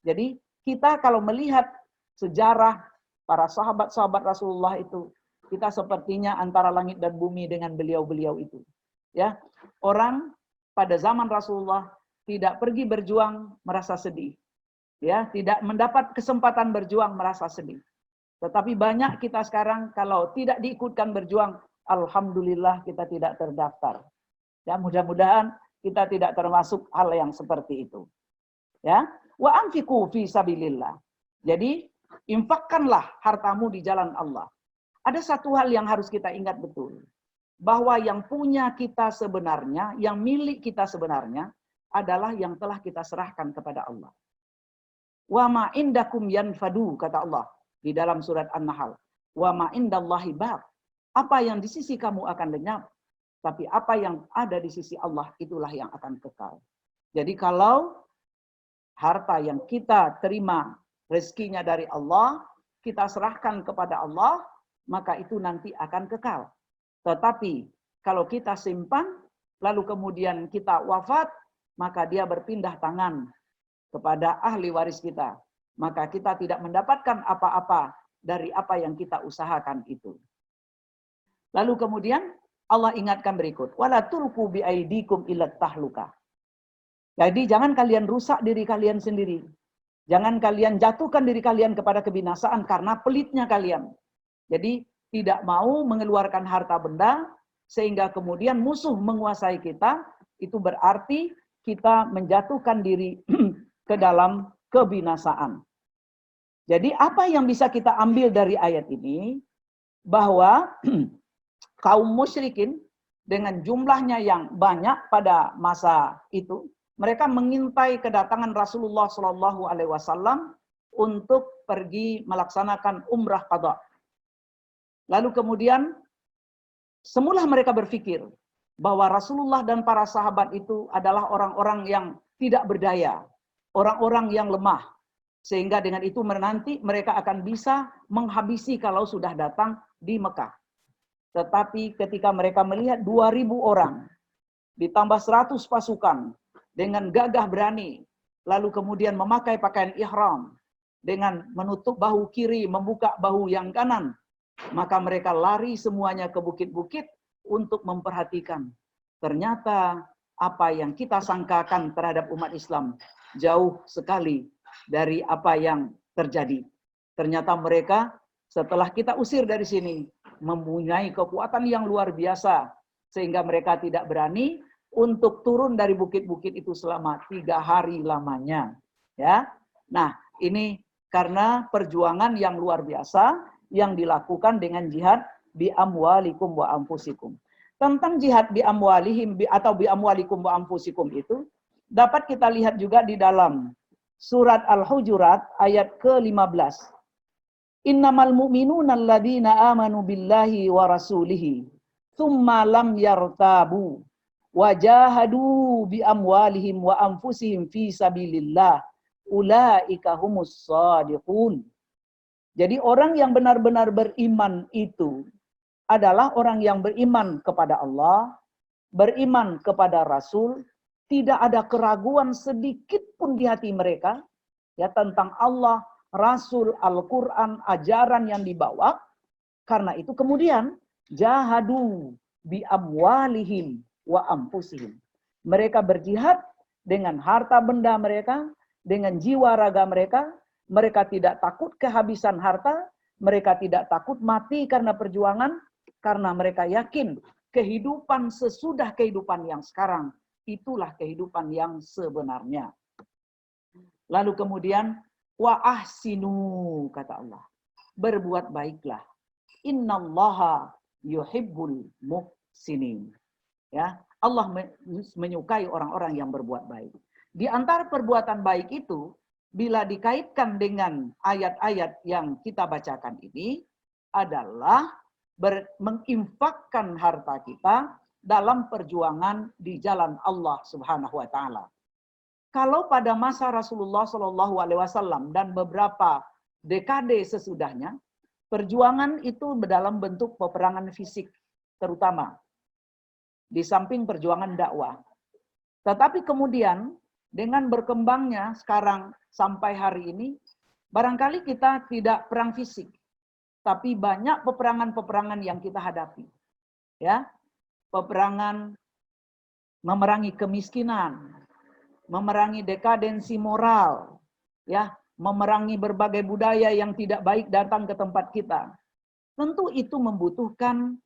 Jadi kita kalau melihat sejarah para sahabat-sahabat Rasulullah itu, kita sepertinya antara langit dan bumi dengan beliau-beliau itu. Ya, orang pada zaman Rasulullah tidak pergi berjuang merasa sedih. Ya, tidak mendapat kesempatan berjuang merasa sedih. Tetapi banyak kita sekarang kalau tidak diikutkan berjuang, alhamdulillah kita tidak terdaftar. Ya, mudah-mudahan kita tidak termasuk hal yang seperti itu. Ya, wa anfiqu fi sabilillah. Jadi, infakkanlah hartamu di jalan Allah. Ada satu hal yang harus kita ingat betul. Bahwa yang punya kita sebenarnya, yang milik kita sebenarnya, adalah yang telah kita serahkan kepada Allah. Wa ma indakum yanfadu, kata Allah di dalam surat An-Nahl. Wa ma indallahi baq. Apa yang di sisi kamu akan lenyap, tapi apa yang ada di sisi Allah itulah yang akan kekal. Jadi kalau harta yang kita terima rezekinya dari Allah, kita serahkan kepada Allah, maka itu nanti akan kekal. Tetapi kalau kita simpan, lalu kemudian kita wafat, maka dia berpindah tangan kepada ahli waris kita. Maka kita tidak mendapatkan apa-apa dari apa yang kita usahakan itu. Lalu kemudian Allah ingatkan berikut, wala tulqu biaidikum ila tahluka. Jadi jangan kalian rusak diri kalian sendiri. Jangan kalian jatuhkan diri kalian kepada kebinasaan karena pelitnya kalian. Jadi tidak mau mengeluarkan harta benda sehingga kemudian musuh menguasai kita, itu berarti kita menjatuhkan diri ke dalam kebinasaan. Jadi apa yang bisa kita ambil dari ayat ini? Bahwa kaum musyrikin dengan jumlahnya yang banyak pada masa itu, mereka mengintai kedatangan Rasulullah SAW untuk pergi melaksanakan umrah qadha. Lalu kemudian semula mereka berpikir bahwa Rasulullah dan para sahabat itu adalah orang-orang yang tidak berdaya, orang-orang yang lemah. Sehingga dengan itu nanti mereka akan bisa menghabisi kalau sudah datang di Mekah. Tetapi ketika mereka melihat 2.000 orang, ditambah 100 pasukan, dengan gagah berani, lalu kemudian memakai pakaian ihram, dengan menutup bahu kiri, membuka bahu yang kanan, maka mereka lari semuanya ke bukit-bukit untuk memperhatikan. Ternyata apa yang kita sangkakan terhadap umat Islam jauh sekali dari apa yang terjadi. Ternyata mereka setelah kita usir dari sini mempunyai kekuatan yang luar biasa sehingga mereka tidak berani untuk turun dari bukit-bukit itu selama 3 hari lamanya. Ya, nah ini karena perjuangan yang luar biasa yang dilakukan dengan jihad bi amwalikum wa anfusikum. Tentang jihad bi amwalihim atau bi amwalikum wa anfusikum itu dapat kita lihat juga di dalam surat Al-Hujurat ayat ke-15. Innamal mu'minuna alladzina amanu billahi wa rasulihi thumma lam yartabu wajahadu bi amwalihim wa anfusihim fi sabilillah ulaika humus shadiqun. Jadi orang yang benar-benar beriman itu adalah orang yang beriman kepada Allah, beriman kepada Rasul, tidak ada keraguan sedikit pun di hati mereka ya tentang Allah, Rasul, Al-Quran, ajaran yang dibawa. Karena itu kemudian jahadu bi amwalihim wa anfusihim. Mereka berjihad dengan harta benda mereka, dengan jiwa raga mereka. Mereka tidak takut kehabisan harta, mereka tidak takut mati karena perjuangan, karena mereka yakin kehidupan sesudah kehidupan yang sekarang, itulah kehidupan yang sebenarnya. Lalu kemudian, wa ahsinu, kata Allah. Berbuat baiklah. Innallaha yuhibbul muhsinin. Ya, Allah menyukai orang-orang yang berbuat baik. Di antara perbuatan baik itu, bila dikaitkan dengan ayat-ayat yang kita bacakan ini, adalah menginfakkan harta kita dalam perjuangan di jalan Allah Subhanahu wa Ta'ala. Kalau pada masa Rasulullah Shallallahu Alaihi Wasallam dan beberapa dekade sesudahnya, perjuangan itu dalam bentuk peperangan fisik, terutama di samping perjuangan dakwah. Tetapi kemudian dengan berkembangnya sekarang sampai hari ini, barangkali kita tidak perang fisik, tapi banyak peperangan-peperangan yang kita hadapi. Ya, peperangan memerangi kemiskinan, memerangi dekadensi moral, ya, memerangi berbagai budaya yang tidak baik datang ke tempat kita. Tentu itu membutuhkan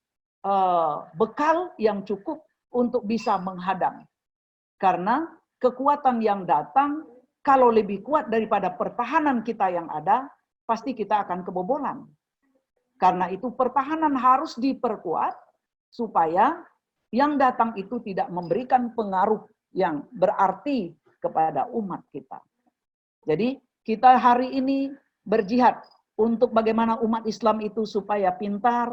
bekal yang cukup untuk bisa menghadang. Karena kekuatan yang datang, kalau lebih kuat daripada pertahanan kita yang ada, pasti kita akan kebobolan. Karena itu pertahanan harus diperkuat, supaya yang datang itu tidak memberikan pengaruh yang berarti kepada umat kita. Jadi kita hari ini berjihad untuk bagaimana umat Islam itu supaya pintar,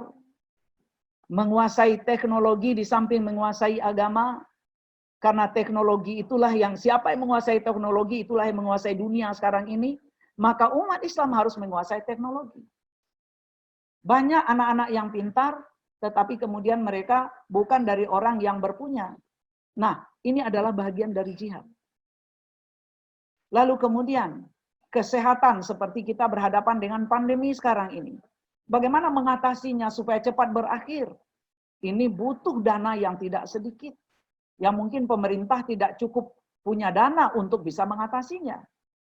menguasai teknologi di samping menguasai agama. Karena teknologi itulah yang, siapa yang menguasai teknologi itulah yang menguasai dunia sekarang ini. Maka umat Islam harus menguasai teknologi. Banyak anak-anak yang pintar, tetapi kemudian mereka bukan dari orang yang berpunya. Nah, ini adalah bagian dari jihad. Lalu kemudian, kesehatan seperti kita berhadapan dengan pandemi sekarang ini. Bagaimana mengatasinya supaya cepat berakhir? Ini butuh dana yang tidak sedikit. Yang mungkin pemerintah tidak cukup punya dana untuk bisa mengatasinya.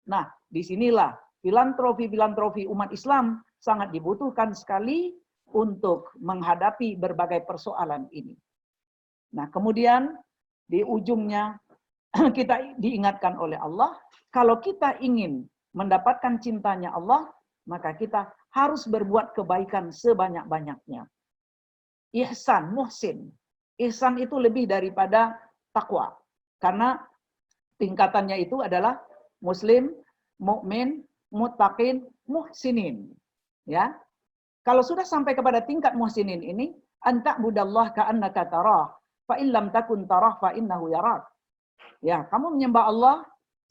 Nah, disinilah filantropi umat Islam sangat dibutuhkan sekali untuk menghadapi berbagai persoalan ini. Nah, kemudian di ujungnya kita diingatkan oleh Allah, kalau kita ingin mendapatkan cintanya Allah, maka kita harus berbuat kebaikan sebanyak-banyaknya. Ihsan, muhsin. Ihsan itu lebih daripada takwa. Karena tingkatannya itu adalah muslim, mukmin, muttaqin, muhsinin. Ya. Kalau sudah sampai kepada tingkat muhsinin ini, anta'budallah ka'annaka tarah, fa in lam takun tarah fa innahu yarak. Ya, kamu menyembah Allah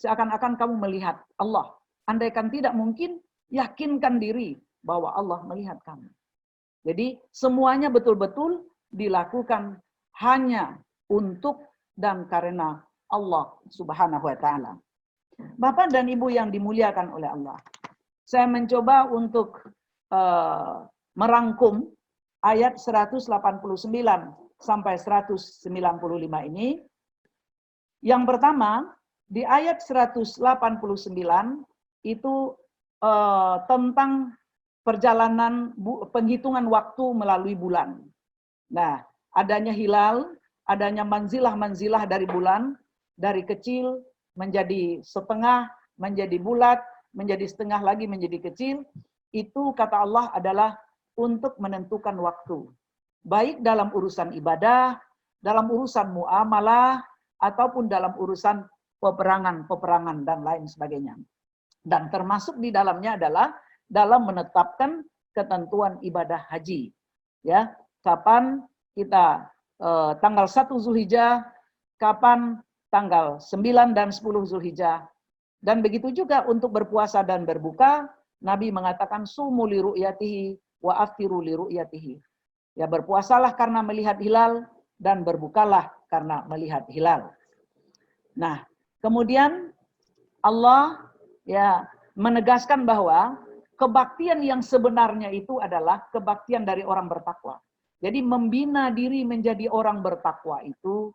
seakan-akan kamu melihat Allah. Andaikan tidak, mungkin yakinkan diri bahwa Allah melihat kamu. Jadi semuanya betul-betul dilakukan hanya untuk dan karena Allah Subhanahu wa taala. Bapak dan Ibu yang dimuliakan oleh Allah, saya mencoba untuk merangkum ayat 189 sampai 195 ini. Yang pertama, di ayat 189 itu tentang perjalanan penghitungan waktu melalui bulan. Nah, adanya hilal, adanya manzilah-manzilah dari bulan, dari kecil menjadi setengah, menjadi bulat, menjadi setengah lagi menjadi kecil, itu kata Allah adalah untuk menentukan waktu. Baik dalam urusan ibadah, dalam urusan muamalah, ataupun dalam urusan peperangan dan lain sebagainya. Dan termasuk di dalamnya adalah dalam menetapkan ketentuan ibadah haji. Ya, kapan kita tanggal 1 Zulhijjah, kapan tanggal 9 dan 10 Zulhijjah. Dan begitu juga untuk berpuasa dan berbuka, Nabi mengatakan sumu li ru'yatihi wa aftiru li ru'yatihi. Ya, berpuasalah karena melihat hilal dan berbukalah karena melihat hilal. Nah, kemudian Allah ya menegaskan bahwa kebaktian yang sebenarnya itu adalah kebaktian dari orang bertakwa. Jadi membina diri menjadi orang bertakwa itu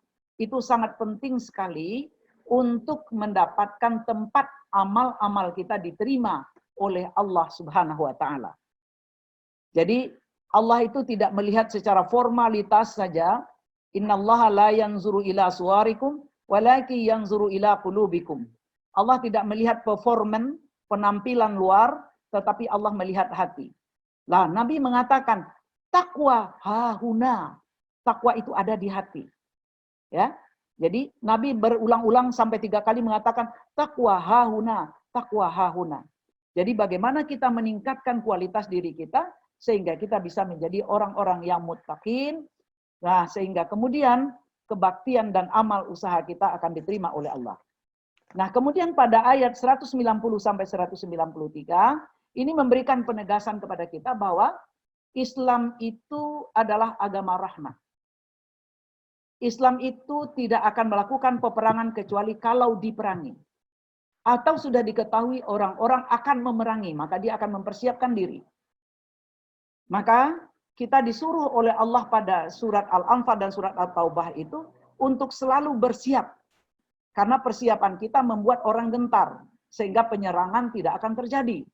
sangat penting sekali untuk mendapatkan tempat amal-amal kita diterima oleh Allah Subhanahu wa taala. Jadi Allah itu tidak melihat secara formalitas saja. Innallaha la yanzuru ila suwarikum walakin yanzuru ila qulubikum. Allah tidak melihat performan, penampilan luar, tetapi Allah melihat hati. Nah, Nabi mengatakan takwa hahuna. Takwa itu ada di hati. Ya. Jadi Nabi berulang-ulang sampai 3 kali mengatakan takwa hahuna, takwa hahuna. Jadi bagaimana kita meningkatkan kualitas diri kita sehingga kita bisa menjadi orang-orang yang muttaqin. Nah, sehingga kemudian kebaktian dan amal usaha kita akan diterima oleh Allah. Nah, kemudian pada ayat 190 sampai 193, ini memberikan penegasan kepada kita bahwa Islam itu adalah agama rahmah. Islam itu tidak akan melakukan peperangan kecuali kalau diperangi. Atau sudah diketahui orang-orang akan memerangi, maka dia akan mempersiapkan diri. Maka kita disuruh oleh Allah pada surat Al-Anfal dan surat At-Taubah itu untuk selalu bersiap. Karena persiapan kita membuat orang gentar, sehingga penyerangan tidak akan terjadi.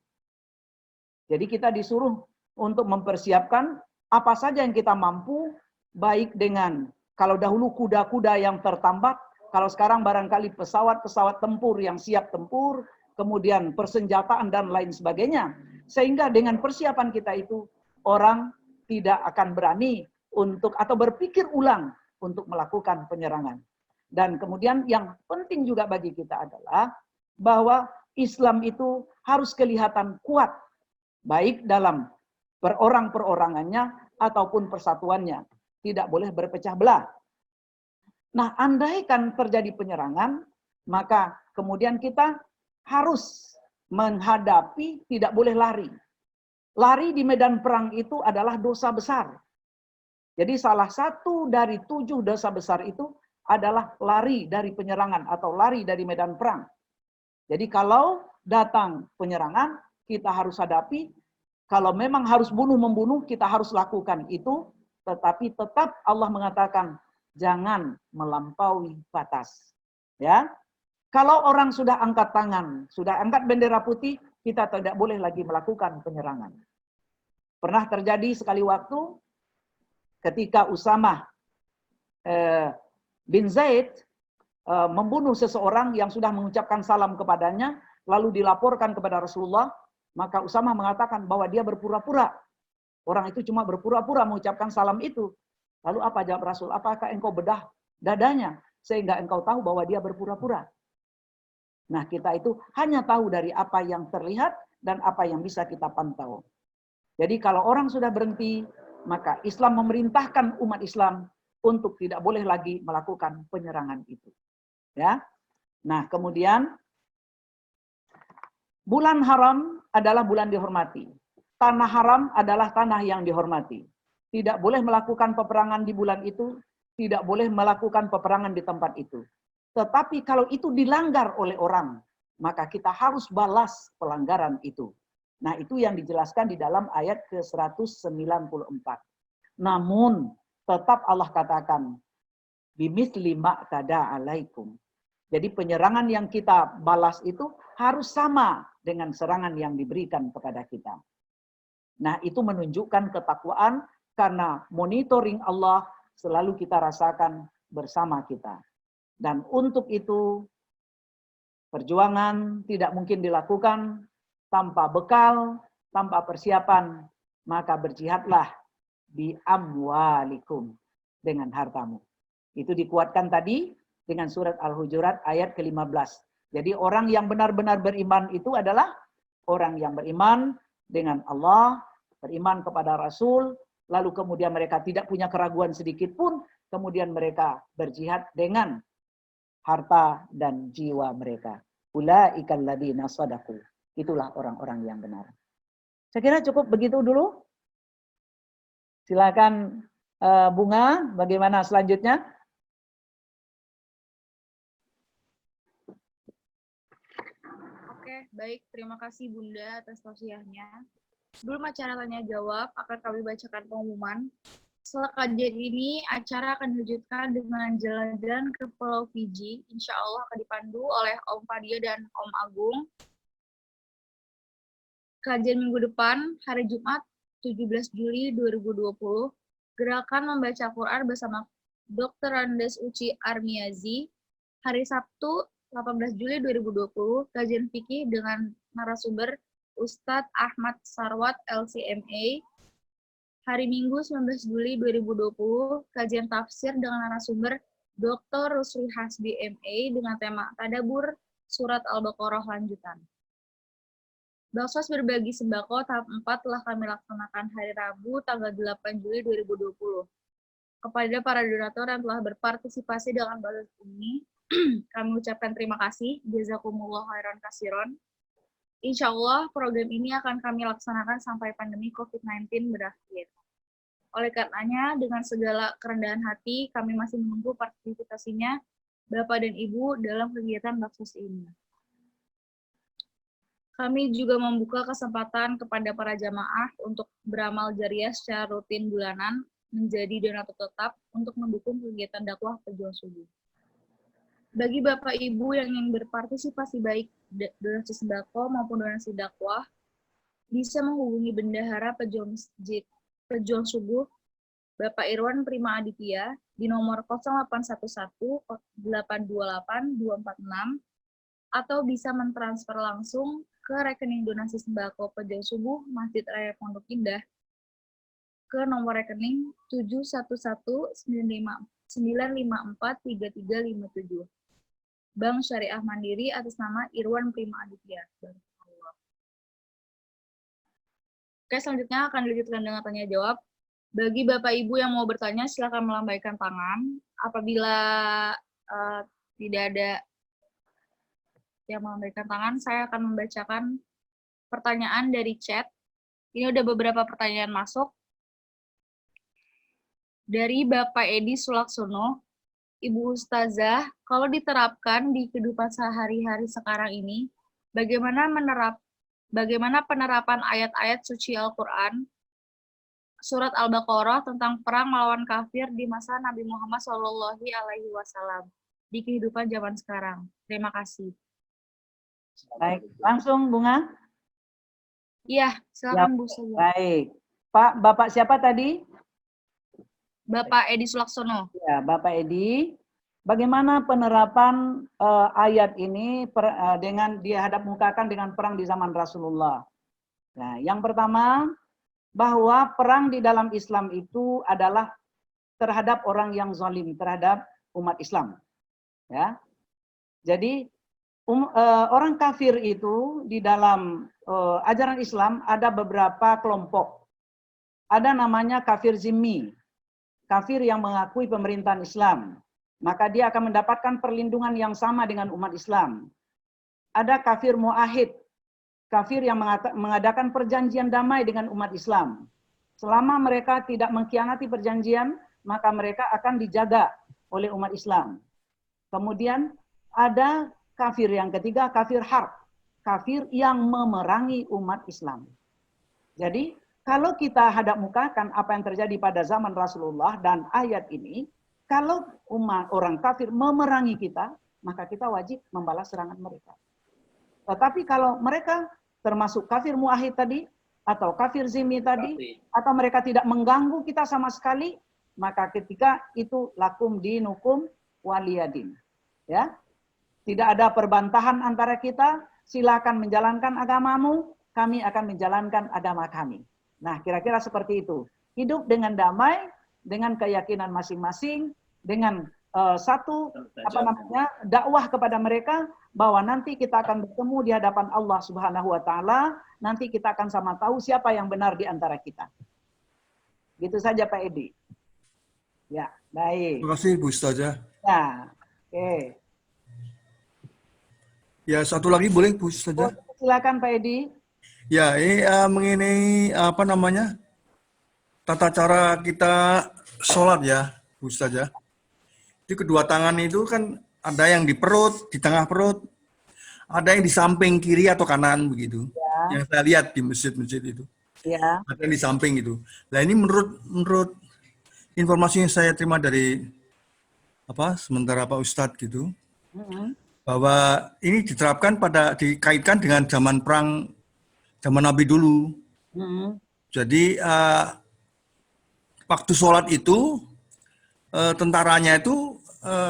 Jadi kita disuruh untuk mempersiapkan apa saja yang kita mampu, baik dengan, kalau dahulu kuda-kuda yang tertambat, kalau sekarang barangkali pesawat-pesawat tempur yang siap tempur, kemudian persenjataan dan lain sebagainya. Sehingga dengan persiapan kita itu, orang tidak akan berani untuk atau berpikir ulang untuk melakukan penyerangan. Dan kemudian yang penting juga bagi kita adalah bahwa Islam itu harus kelihatan kuat, baik dalam perorang-perorangannya ataupun persatuannya. Tidak boleh berpecah belah. Nah, andaikan terjadi penyerangan, maka kemudian kita harus menghadapi, tidak boleh lari. Lari di medan perang itu adalah dosa besar. Jadi salah satu dari 7 dosa besar itu adalah lari dari penyerangan atau lari dari medan perang. Jadi kalau datang penyerangan, kita harus hadapi. Kalau memang harus bunuh-membunuh, kita harus lakukan itu. Tetapi tetap Allah mengatakan, jangan melampaui batas. Ya, kalau orang sudah angkat tangan, sudah angkat bendera putih, kita tidak boleh lagi melakukan penyerangan. Pernah terjadi sekali waktu, ketika Usamah bin Zaid membunuh seseorang yang sudah mengucapkan salam kepadanya, lalu dilaporkan kepada Rasulullah, maka Usamah mengatakan bahwa dia berpura-pura. Orang itu cuma berpura-pura mengucapkan salam itu. Lalu apa jawab Rasul? Apakah engkau bedah dadanya sehingga engkau tahu bahwa dia berpura-pura? Nah, kita itu hanya tahu dari apa yang terlihat dan apa yang bisa kita pantau. Jadi kalau orang sudah berhenti, maka Islam memerintahkan umat Islam untuk tidak boleh lagi melakukan penyerangan itu. Ya. Nah, kemudian bulan haram adalah bulan dihormati. Tanah haram adalah tanah yang dihormati. Tidak boleh melakukan peperangan di bulan itu, tidak boleh melakukan peperangan di tempat itu. Tetapi kalau itu dilanggar oleh orang, maka kita harus balas pelanggaran itu. Nah, itu yang dijelaskan di dalam ayat ke-194. Namun, tetap Allah katakan, bimithli ma'tada alaikum. Jadi penyerangan yang kita balas itu harus sama dengan serangan yang diberikan kepada kita. Nah, itu menunjukkan ketakwaan karena monitoring Allah selalu kita rasakan bersama kita. Dan untuk itu, perjuangan tidak mungkin dilakukan tanpa bekal, tanpa persiapan. Maka berjihadlah bi amwalikum, dengan hartamu. Itu dikuatkan tadi dengan surat Al-Hujurat ayat ke-15. Jadi orang yang benar-benar beriman itu adalah orang yang beriman dengan Allah, beriman kepada Rasul, lalu kemudian mereka tidak punya keraguan sedikit pun, kemudian mereka berjihad dengan harta dan jiwa mereka. Ulaikal ladzina shadaqu. Itulah orang-orang yang benar. Saya kira cukup begitu dulu. Silakan Bunga, bagaimana selanjutnya? Oke, baik. Terima kasih Bunda atas tausiahnya. Sebelum acara tanya jawab, akan kami bacakan pengumuman. Setelah kajian ini, acara akan dilanjutkan dengan jalan-jalan ke Pulau Fiji. Insya Allah akan dipandu oleh Om Fadia dan Om Agung. Kajian minggu depan, hari Jumat, 17 Juli 2020, gerakan membaca Quran bersama Dr. Randes Uci Armiazi. Hari Sabtu, 18 Juli 2020, kajian fikih dengan narasumber Ustadz Ahmad Sarwat, LCMA. Hari Minggu, 19 Juli 2020, kajian tafsir dengan narasumber Dr. Rusli Hasbi, MA, dengan tema Tadabbur Surat Al-Baqarah lanjutan. Baksos berbagi sembako tahap 4 telah kami laksanakan hari Rabu tanggal 8 Juli 2020. Kepada para donatur yang telah berpartisipasi dalam baksos ini, kami ucapkan terima kasih. Jazakumullah khairan kasiron. Insya Allah program ini akan kami laksanakan sampai pandemi COVID-19 berakhir. Oleh karenanya, dengan segala kerendahan hati, kami masih menunggu partisipasinya Bapak dan Ibu dalam kegiatan baksos ini. Kami juga membuka kesempatan kepada para jamaah untuk beramal jariah secara rutin bulanan, menjadi donatur tetap untuk mendukung kegiatan dakwah pejuang subuh. Bagi Bapak Ibu yang ingin berpartisipasi baik donasi sembako maupun donasi dakwah, bisa menghubungi Bendahara Pejuang Masjid Pejuang Subuh, Bapak Irwan Prima Aditya, di nomor 0811 828 246, atau bisa mentransfer langsung ke rekening donasi sembako Pejuang Subuh Masjid Raya Pondok Indah ke nomor rekening 71195943357. Bank Syariah Mandiri atas nama Irwan Prima Aditya. Oke, selanjutnya akan dilanjutkan dengan tanya jawab. Bagi Bapak Ibu yang mau bertanya, silakan melambaikan tangan. Apabila tidak ada yang melambaikan tangan, saya akan membacakan pertanyaan dari chat. Ini udah beberapa pertanyaan masuk. Dari Bapak Edi Sulaksono, Ibu Ustazah, kalau diterapkan di kehidupan sehari-hari sekarang ini, bagaimana penerapan ayat-ayat suci Al-Quran, surat Al-Baqarah tentang perang melawan kafir di masa Nabi Muhammad SAW di kehidupan zaman sekarang? Terima kasih. Baik, langsung Bunga. Iya, silakan Bu Ustazah. Baik, Pak, Bapak siapa tadi? Bapak Edi Sulaksono. Ya, Bapak Edi, bagaimana penerapan ayat ini dengan dihadap-mukakan dengan perang di zaman Rasulullah? Nah, yang pertama, bahwa perang di dalam Islam itu adalah terhadap orang yang zalim, terhadap umat Islam. Ya, jadi orang kafir itu di dalam ajaran Islam ada beberapa kelompok. Ada namanya kafir zimmi, kafir yang mengakui pemerintahan Islam, maka dia akan mendapatkan perlindungan yang sama dengan umat Islam. Ada kafir mu'ahid, kafir yang mengadakan perjanjian damai dengan umat Islam. Selama mereka tidak mengkhianati perjanjian, maka mereka akan dijaga oleh umat Islam. Kemudian ada kafir yang ketiga, kafir harb, kafir yang memerangi umat Islam. Jadi, kalau kita hadap mukakan apa yang terjadi pada zaman Rasulullah dan ayat ini, kalau orang kafir memerangi kita, maka kita wajib membalas serangan mereka. Tetapi kalau mereka termasuk kafir muahid tadi, atau kafir zimmi tadi, atau mereka tidak mengganggu kita sama sekali, maka ketika itu lakum dinukum waliyadin. Ya, tidak ada perbantahan antara kita, silakan menjalankan agamamu, kami akan menjalankan agama kami. Nah, kira-kira seperti itu. Hidup dengan damai, dengan keyakinan masing-masing, dengan dakwah kepada mereka bahwa nanti kita akan bertemu di hadapan Allah Subhanahu wa taala, nanti kita akan sama tahu siapa yang benar di antara kita. Gitu saja Pak Edi. Ya, baik. Terima kasih Bu Ustazah. Ya, oke. Ya, satu lagi boleh Bu Ustazah? Silakan Pak Edi. Ya, ini mengenai tata cara kita sholat ya, Bu Ustazah. Di kedua tangan itu kan ada yang di perut, di tengah perut, ada yang di samping kiri atau kanan begitu. Ya. Yang saya lihat di masjid-masjid itu. Ya. Ada yang di samping itu. Nah ini menurut informasi yang saya terima dari sementara Pak Ustadz gitu, bahwa ini dikaitkan dengan zaman perang zaman Nabi dulu. Jadi waktu sholat itu tentaranya itu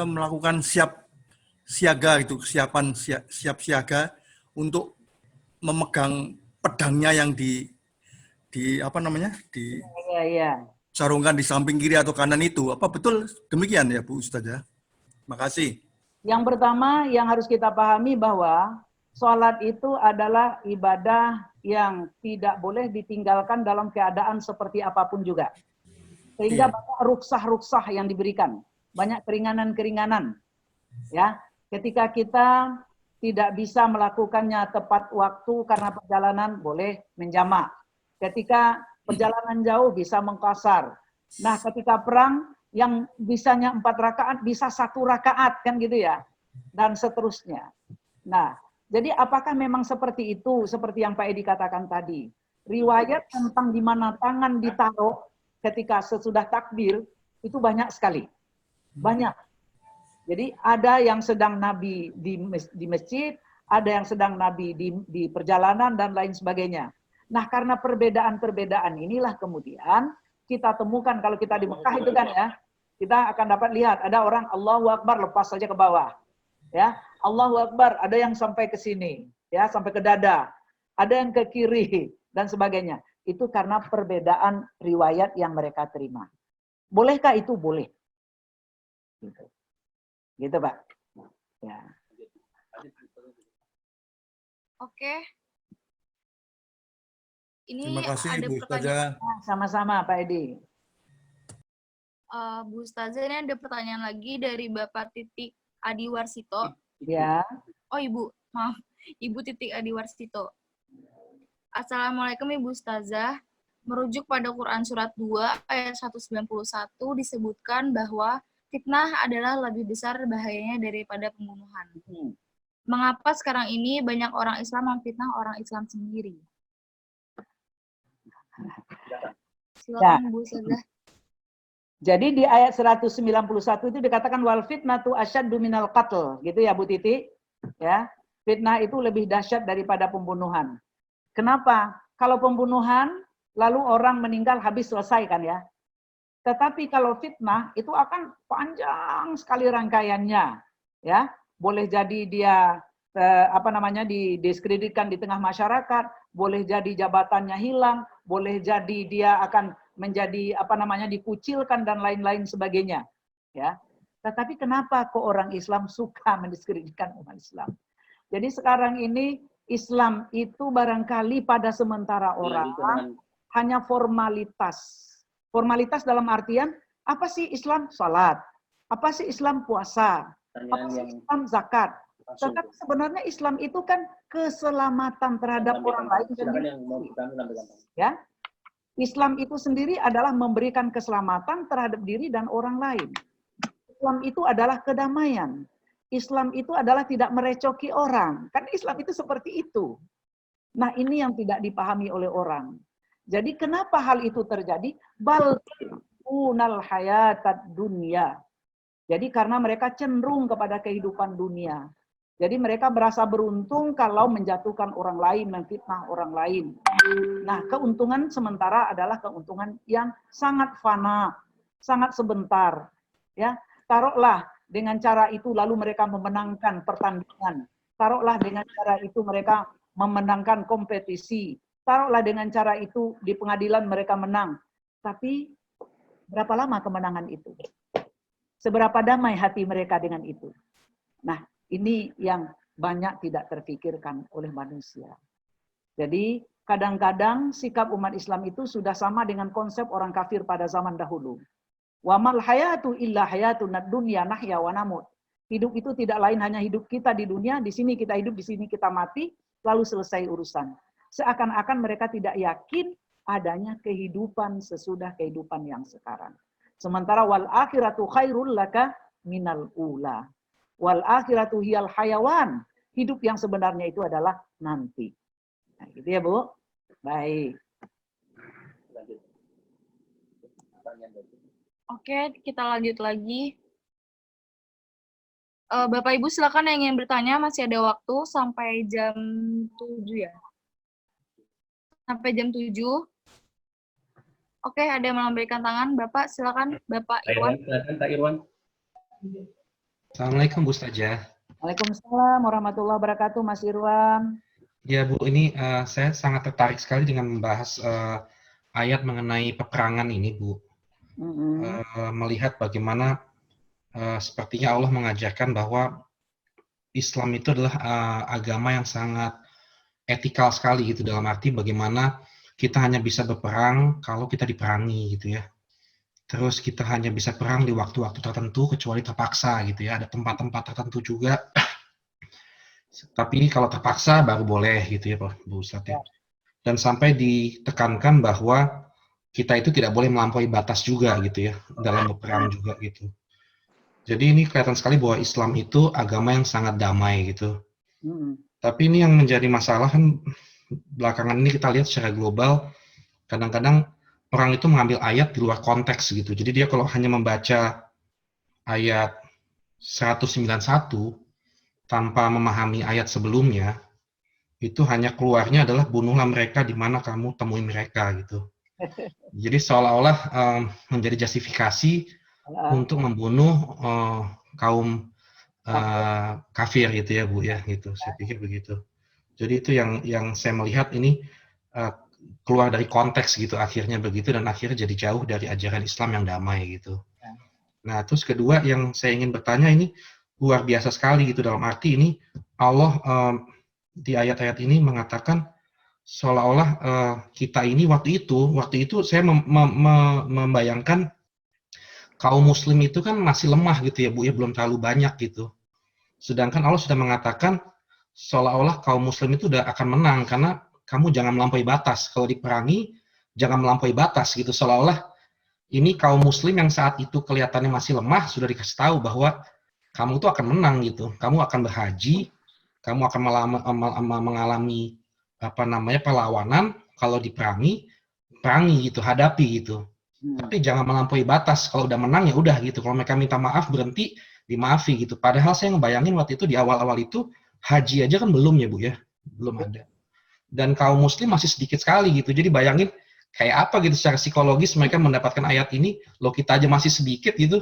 melakukan siap siaga untuk memegang pedangnya yang sarungkan di samping kiri atau kanan itu. Apa betul demikian ya Bu Ustazah? Makasih. Yang pertama yang harus kita pahami bahwa sholat itu adalah ibadah yang tidak boleh ditinggalkan dalam keadaan seperti apapun juga. Sehingga banyak ruksah-ruksah yang diberikan. Banyak keringanan-keringanan. Ya, Ketika kita tidak bisa melakukannya tepat waktu karena perjalanan, boleh menjamak. Ketika perjalanan jauh bisa mengqasar. Nah, ketika perang yang bisanya 4 rakaat bisa 1 rakaat kan gitu ya. Dan seterusnya. Nah, jadi apakah memang seperti itu, seperti yang Pak Edi katakan tadi? Riwayat tentang di mana tangan ditaruh ketika sesudah takbir itu banyak sekali. Banyak. Jadi ada yang sedang Nabi di masjid, ada yang sedang Nabi di perjalanan dan lain sebagainya. Nah, karena perbedaan-perbedaan inilah kemudian kita temukan kalau kita di Mekah itu kan ya, kita akan dapat lihat ada orang Allahu Akbar lepas saja ke bawah. Ya, Allahu Akbar, ada yang sampai ke sini, ya, sampai ke dada. Ada yang ke kiri dan sebagainya. Itu karena perbedaan riwayat yang mereka terima. Bolehkah itu? Boleh. Gitu. Gitu, Pak. Ya. Oke. Ini Terima kasih ada Bu pertanyaan. Ustazah. Sama-sama Pak Edi. Bu Ustazah, ini ada pertanyaan lagi dari Bapak Titik Adiwarsito. Ya. Oh, Ibu. Maaf. Ibu Titik Adiwarsito. Assalamualaikum Ibu Ustazah. Merujuk pada Quran Surat 2 ayat 191 disebutkan bahwa fitnah adalah lebih besar bahayanya daripada pembunuhan. Mengapa sekarang ini banyak orang Islam memfitnah orang Islam sendiri? Silakan Bu Ustazah. Jadi di ayat 191 itu dikatakan wal fitnatu asyaddu minal qatl, gitu ya Bu Titi. Ya. Fitnah itu lebih dahsyat daripada pembunuhan. Kenapa? Kalau pembunuhan lalu orang meninggal habis selesai kan ya. Tetapi kalau fitnah itu akan panjang sekali rangkaiannya, ya. Boleh jadi dia didiskreditkan di tengah masyarakat, boleh jadi jabatannya hilang, boleh jadi dia akan menjadi dikucilkan dan lain-lain sebagainya, ya. Tetapi kenapa kok orang Islam suka mendiskreditkan umat Islam? Jadi sekarang ini Islam itu barangkali pada sementara orang hanya formalitas. Formalitas dalam artian, apa sih Islam? Salat. Apa sih Islam? Puasa. Apa sih Islam? Zakat. Tetapi sebenarnya Islam itu kan keselamatan terhadap orang lain. Ya, Islam itu sendiri adalah memberikan keselamatan terhadap diri dan orang lain. Islam itu adalah kedamaian. Islam itu adalah tidak merecoki orang. Kan Islam itu seperti itu. Nah, ini yang tidak dipahami oleh orang. Jadi kenapa hal itu terjadi? Bal unal hayatad dunya. Jadi karena mereka cenderung kepada kehidupan dunia. Jadi mereka merasa beruntung kalau menjatuhkan orang lain, memfitnah orang lain. Nah, keuntungan sementara adalah keuntungan yang sangat fana, sangat sebentar. Ya, taruhlah dengan cara itu lalu mereka memenangkan pertandingan. Taruhlah dengan cara itu mereka memenangkan kompetisi. Taruhlah dengan cara itu di pengadilan mereka menang. Tapi berapa lama kemenangan itu? Seberapa damai hati mereka dengan itu? Nah, ini yang banyak tidak terpikirkan oleh manusia. Jadi kadang-kadang sikap umat Islam itu sudah sama dengan konsep orang kafir pada zaman dahulu. Wa mal hayatu illa hayatun dunya nahya wa namut. Hidup itu tidak lain hanya hidup kita di dunia, di sini kita hidup, di sini kita mati, lalu selesai urusan. Seakan-akan mereka tidak yakin adanya kehidupan sesudah kehidupan yang sekarang. Sementara wal akhiratu khairul laka minal ula. Wal akhiratu hiyal hayawan. Hidup yang sebenarnya itu adalah nanti. Nah, gitu ya, Bu. Baik. Oke, kita lanjut lagi. Bapak Ibu silakan yang ingin bertanya, masih ada waktu sampai jam 7 ya. Sampai jam 7. Oke, ada yang memberikan tangan. Bapak silakan, Bapak Irwan. Silakan Pak Irwan. Assalamualaikum Bu Ustazah. Waalaikumsalam warahmatullahi wabarakatuh, Mas Irwan. Ya Bu, ini saya sangat tertarik sekali dengan membahas ayat mengenai peperangan ini Bu. Melihat bagaimana sepertinya Allah mengajarkan bahwa Islam itu adalah agama yang sangat etikal sekali gitu, dalam arti bagaimana kita hanya bisa berperang kalau kita diperangi gitu ya. terus kita hanya bisa perang di waktu-waktu tertentu kecuali terpaksa gitu ya. Ada tempat-tempat tertentu juga. Tapi kalau terpaksa baru boleh gitu ya Pak Bu Ustadz ya. Dan sampai ditekankan bahwa kita itu tidak boleh melampaui batas juga gitu ya dalam berperang juga gitu. Jadi ini kelihatan sekali bahwa Islam itu agama yang sangat damai gitu. Tapi ini yang menjadi masalah kan belakangan ini kita lihat secara global, kadang-kadang orang itu mengambil ayat di luar konteks gitu. Jadi dia kalau hanya membaca ayat 191 tanpa memahami ayat sebelumnya, itu hanya keluarnya adalah bunuhlah mereka di mana kamu temui mereka gitu. Jadi seolah-olah menjadi justifikasi untuk membunuh kaum kafir gitu ya Bu ya gitu. Saya pikir begitu. Jadi itu yang saya melihat ini keluar dari konteks gitu akhirnya begitu, dan akhirnya jadi jauh dari ajaran Islam yang damai gitu. Nah terus kedua yang saya ingin bertanya ini luar biasa sekali gitu, dalam arti ini Allah di ayat-ayat ini mengatakan seolah-olah kita ini waktu itu saya membayangkan kaum muslim itu kan masih lemah gitu ya Bu ya, belum terlalu banyak gitu. Sedangkan Allah sudah mengatakan seolah-olah kaum muslim itu udah akan menang karena kamu jangan melampaui batas. Kalau diperangi jangan melampaui batas gitu. Seolah-olah ini kaum muslim yang saat itu kelihatannya masih lemah sudah dikasih tahu bahwa kamu tuh akan menang gitu. Kamu akan berhaji, kamu akan mengalami perlawanan. Kalau diperangi, perangi gitu, hadapi gitu. Tapi jangan melampaui batas. Kalau udah menang ya udah gitu. Kalau mereka minta maaf berhenti, dimaafi gitu. Padahal saya ngebayangin waktu itu di awal-awal itu haji aja kan belum ya Bu ya, belum ada. Dan kaum muslim masih sedikit sekali gitu. Jadi bayangin kayak apa gitu secara psikologis mereka mendapatkan ayat ini. Loh kita aja masih sedikit gitu.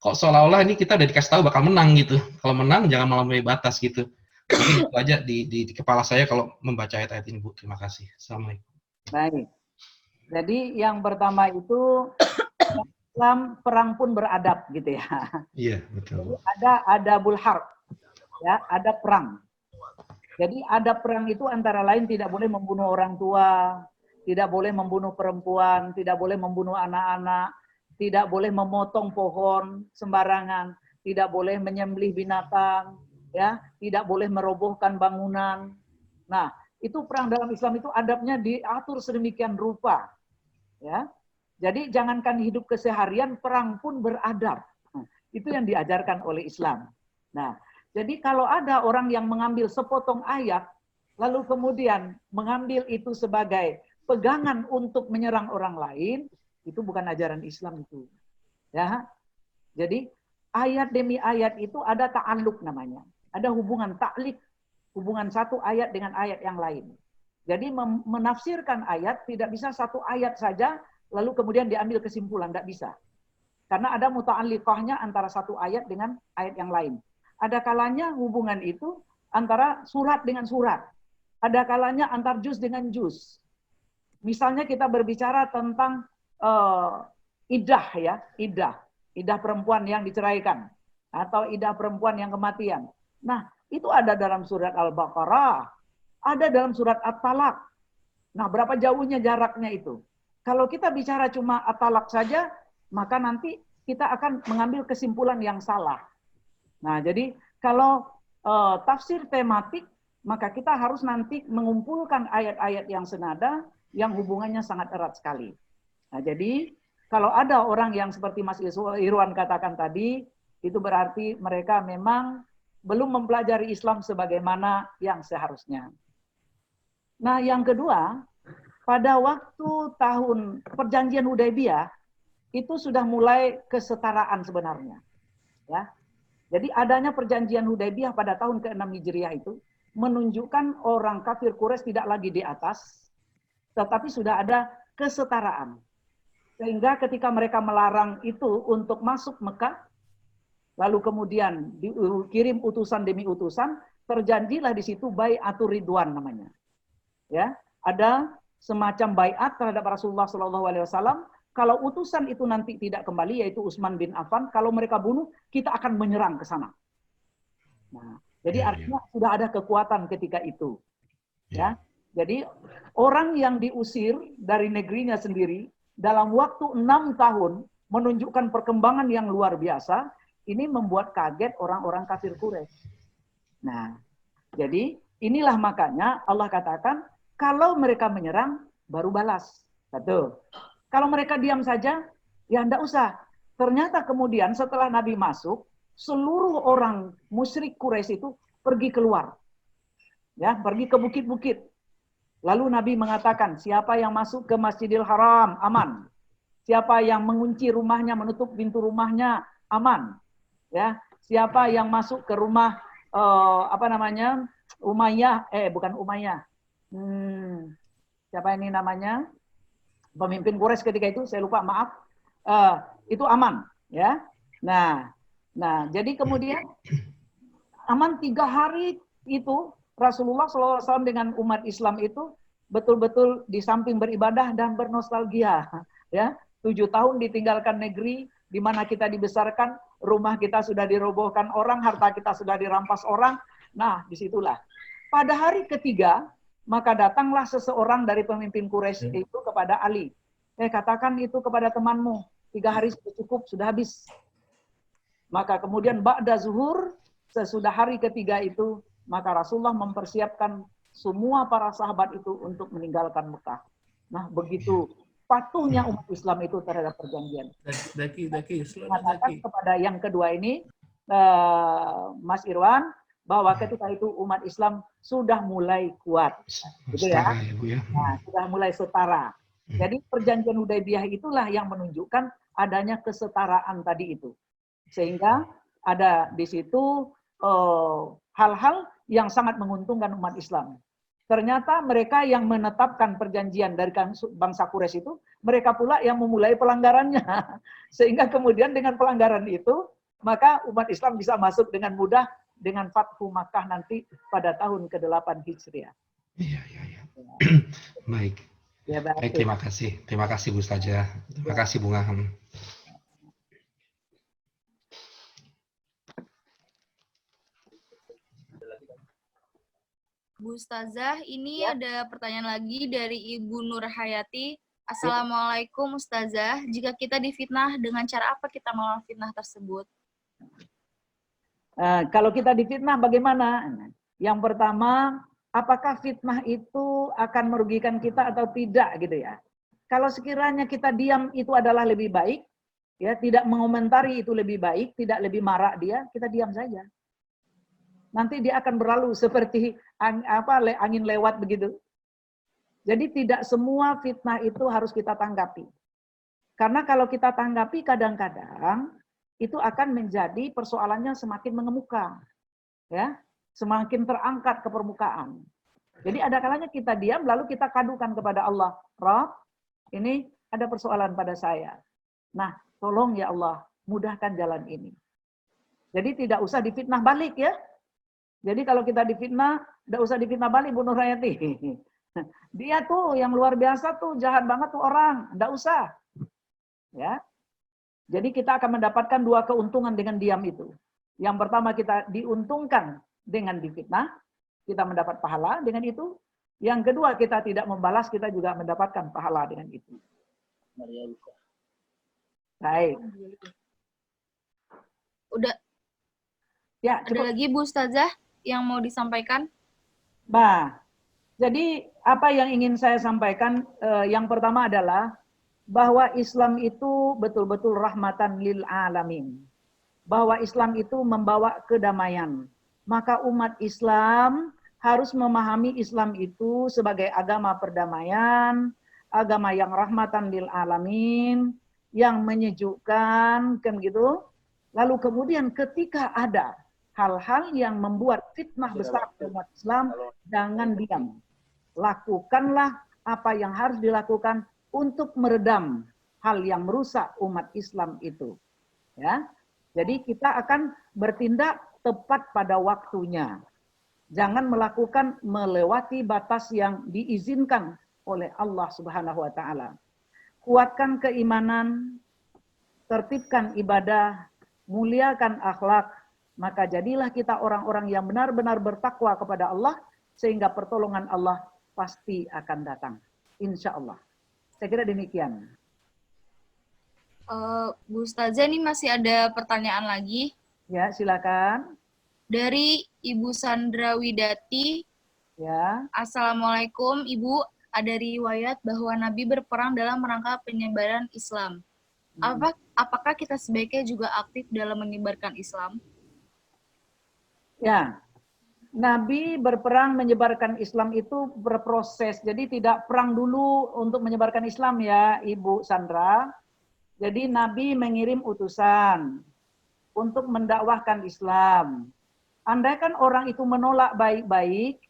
Kok seolah-olah ini kita udah dikasih tahu bakal menang gitu. Kalau menang jangan melampaui batas gitu. Mungkin itu aja di kepala saya kalau membaca ayat-ayat ini Bu. Terima kasih. Assalamualaikum. Baik. Jadi yang pertama itu Islam perang pun beradab gitu ya. Iya, betul. Jadi ada adabul harb. Ya, ada perang. Jadi ada perang itu antara lain tidak boleh membunuh orang tua, tidak boleh membunuh perempuan, tidak boleh membunuh anak-anak, tidak boleh memotong pohon sembarangan, tidak boleh menyembelih binatang, ya, tidak boleh merobohkan bangunan. Nah, itu perang dalam Islam itu adabnya diatur sedemikian rupa. Ya. Jadi jangankan hidup keseharian, perang pun beradab. Itu yang diajarkan oleh Islam. Nah, jadi kalau ada orang yang mengambil sepotong ayat, lalu kemudian mengambil itu sebagai pegangan untuk menyerang orang lain, itu bukan ajaran Islam itu. Ya. Jadi ayat demi ayat itu ada ta'alluq namanya. Ada hubungan ta'liq, hubungan satu ayat dengan ayat yang lain. Jadi menafsirkan ayat tidak bisa satu ayat saja lalu kemudian diambil kesimpulan, tidak bisa. Karena ada muta'alliqahnya antara satu ayat dengan ayat yang lain. Ada kalanya hubungan itu antara surat dengan surat. Ada kalanya antar juz dengan juz. Misalnya kita berbicara tentang iddah ya, iddah perempuan yang diceraikan atau iddah perempuan yang kematian. Nah, itu ada dalam surat Al-Baqarah, ada dalam surat At-Talaq. Nah, berapa jauhnya jaraknya itu? Kalau kita bicara cuma At-Talaq saja, maka nanti kita akan mengambil kesimpulan yang salah. Nah, jadi kalau tafsir tematik, maka kita harus nanti mengumpulkan ayat-ayat yang senada, yang hubungannya sangat erat sekali. Nah, jadi kalau ada orang yang seperti Mas Irwan katakan tadi, itu berarti mereka memang belum mempelajari Islam sebagaimana yang seharusnya. Nah, yang kedua, pada waktu tahun perjanjian Hudaybiyah, itu sudah mulai kesetaraan sebenarnya. Ya. Jadi adanya perjanjian Hudaybiyah pada tahun ke-6 Hijriah itu menunjukkan orang kafir Quraisy tidak lagi di atas, tetapi sudah ada kesetaraan. Sehingga ketika mereka melarang itu untuk masuk Mekah, lalu kemudian dikirim utusan demi utusan, terjanjilah di situ bai'atur ridwan namanya. Ya, ada semacam baiat terhadap Rasulullah SAW. Kalau utusan itu nanti tidak kembali, yaitu Utsman bin Affan, kalau mereka bunuh, kita akan menyerang ke sana. Nah, jadi artinya sudah ada kekuatan ketika itu. Ya, jadi orang yang diusir dari negerinya sendiri dalam waktu 6 tahun menunjukkan perkembangan yang luar biasa. Ini membuat kaget orang-orang kafir Quraisy. Nah, jadi inilah makanya Allah katakan, kalau mereka menyerang, baru balas. Satu. Kalau mereka diam saja, ya enggak usah. Ternyata kemudian setelah Nabi masuk, seluruh orang musyrik Quraisy itu pergi keluar. Ya, pergi ke bukit-bukit. Lalu Nabi mengatakan, siapa yang masuk ke Masjidil Haram, aman. Siapa yang mengunci rumahnya, menutup pintu rumahnya, aman. Ya, siapa yang masuk ke rumah Umayyah, bukan Umayyah. Siapa ini namanya? Pemimpin Quraisy ketika itu, saya lupa, maaf. Itu aman, ya. Nah, jadi kemudian aman 3 hari itu Rasulullah SAW dengan umat Islam itu betul-betul di samping beribadah dan bernostalgia, ya. 7 tahun ditinggalkan negeri di mana kita dibesarkan, rumah kita sudah dirobohkan orang, harta kita sudah dirampas orang. Nah, disitulah. Pada hari ketiga, maka datanglah seseorang dari pemimpin Quraisy itu kepada Ali. Katakan itu kepada temanmu, 3 hari sudah cukup, sudah habis. Maka kemudian ba'da zuhur, sesudah hari ketiga itu, maka Rasulullah mempersiapkan semua para sahabat itu untuk meninggalkan Mekah. Nah, begitu patuhnya umat Islam itu terhadap perjanjian. Mengatakan kepada yang kedua ini, Mas Irwan, bahwa ketika itu umat Islam sudah mulai kuat, gitu ya. Nah, sudah mulai setara. Jadi perjanjian Hudaybiyah itulah yang menunjukkan adanya kesetaraan tadi itu, sehingga ada di situ hal-hal yang sangat menguntungkan umat Islam. Ternyata mereka yang menetapkan perjanjian dari bangsa Quraisy itu, mereka pula yang memulai pelanggarannya. Sehingga kemudian dengan pelanggaran itu, maka umat Islam bisa masuk dengan mudah dengan Fathu Makkah nanti pada tahun ke-8 Hijriah. Iya. Baik. Ya, baik, terima kasih. Terima kasih Bu Ustazah. Terima kasih Bung Aham. Bu Ustazah, ini ada pertanyaan lagi dari Ibu Nur Hayati. Assalamualaikum Ustazah, jika kita difitnah, dengan cara apa kita melawan fitnah tersebut? Kalau kita difitnah bagaimana? Yang pertama, apakah fitnah itu akan merugikan kita atau tidak gitu ya? Kalau sekiranya kita diam itu adalah lebih baik, ya tidak mengomentari itu lebih baik, tidak lebih marah dia, kita diam saja. Nanti dia akan berlalu seperti angin lewat begitu. Jadi tidak semua fitnah itu harus kita tanggapi. Karena kalau kita tanggapi kadang-kadang itu akan menjadi persoalannya semakin mengemuka. Ya, semakin terangkat ke permukaan. Jadi ada kalanya kita diam lalu kita kadukan kepada Allah, Rabb, ini ada persoalan pada saya. Nah, tolong ya Allah, mudahkan jalan ini. Jadi tidak usah difitnah balik ya. Jadi kalau kita difitnah, tidak usah difitnah balik Bu Nur Hayati. Dia tuh yang luar biasa tuh, jahat banget tuh orang, tidak usah. Ya. Jadi kita akan mendapatkan 2 keuntungan dengan diam itu. Yang pertama kita diuntungkan dengan difitnah, kita mendapat pahala dengan itu. Yang kedua kita tidak membalas, kita juga mendapatkan pahala dengan itu. Baik. Udah. Ya, ada lagi Bu Ustazah yang mau disampaikan? Jadi apa yang ingin saya sampaikan yang pertama adalah bahwa Islam itu betul-betul rahmatan lil alamin. Bahwa Islam itu membawa kedamaian. Maka umat Islam harus memahami Islam itu sebagai agama perdamaian, agama yang rahmatan lil alamin, yang menyejukkan, kan gitu. Lalu kemudian ketika ada hal-hal yang membuat fitnah besar umat Islam, jangan diam. Lakukanlah apa yang harus dilakukan untuk meredam hal yang merusak umat Islam itu. Ya. Jadi kita akan bertindak tepat pada waktunya. Jangan melakukan melewati batas yang diizinkan oleh Allah Subhanahu wa taala. Kuatkan keimanan, tertibkan ibadah, muliakan akhlak, maka jadilah kita orang-orang yang benar-benar bertakwa kepada Allah, sehingga pertolongan Allah pasti akan datang. Insya Allah. Saya kira demikian. Bu Ustazah, ini masih ada pertanyaan lagi. Ya, silakan. Dari Ibu Sandra Widati. Ya. Assalamualaikum, Ibu. Ada riwayat bahwa Nabi berperang dalam rangka penyebaran Islam. Apakah kita sebaiknya juga aktif dalam menyebarkan Islam? Ya, Nabi berperang menyebarkan Islam itu berproses. Jadi tidak perang dulu untuk menyebarkan Islam ya, Ibu Sandra. Jadi Nabi mengirim utusan untuk mendakwahkan Islam. Andaikan orang itu menolak baik-baik,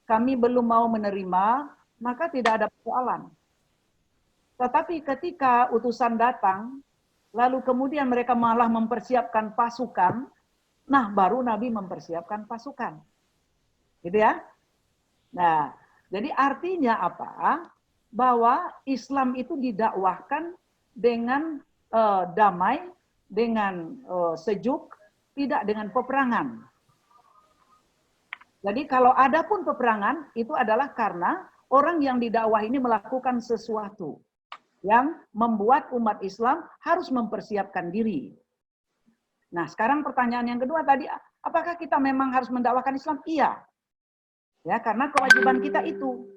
kami belum mau menerima, maka tidak ada persoalan. Tetapi ketika utusan datang, lalu kemudian mereka malah mempersiapkan pasukan, nah baru Nabi mempersiapkan pasukan. Gitu ya. Nah, jadi artinya apa? Bahwa Islam itu didakwahkan dengan damai, dengan sejuk, tidak dengan peperangan. Jadi kalau ada pun peperangan, itu adalah karena orang yang didakwah ini melakukan sesuatu yang membuat umat Islam harus mempersiapkan diri. Nah, sekarang pertanyaan yang kedua tadi, apakah kita memang harus mendakwahkan Islam? Iya. Ya, karena kewajiban kita itu.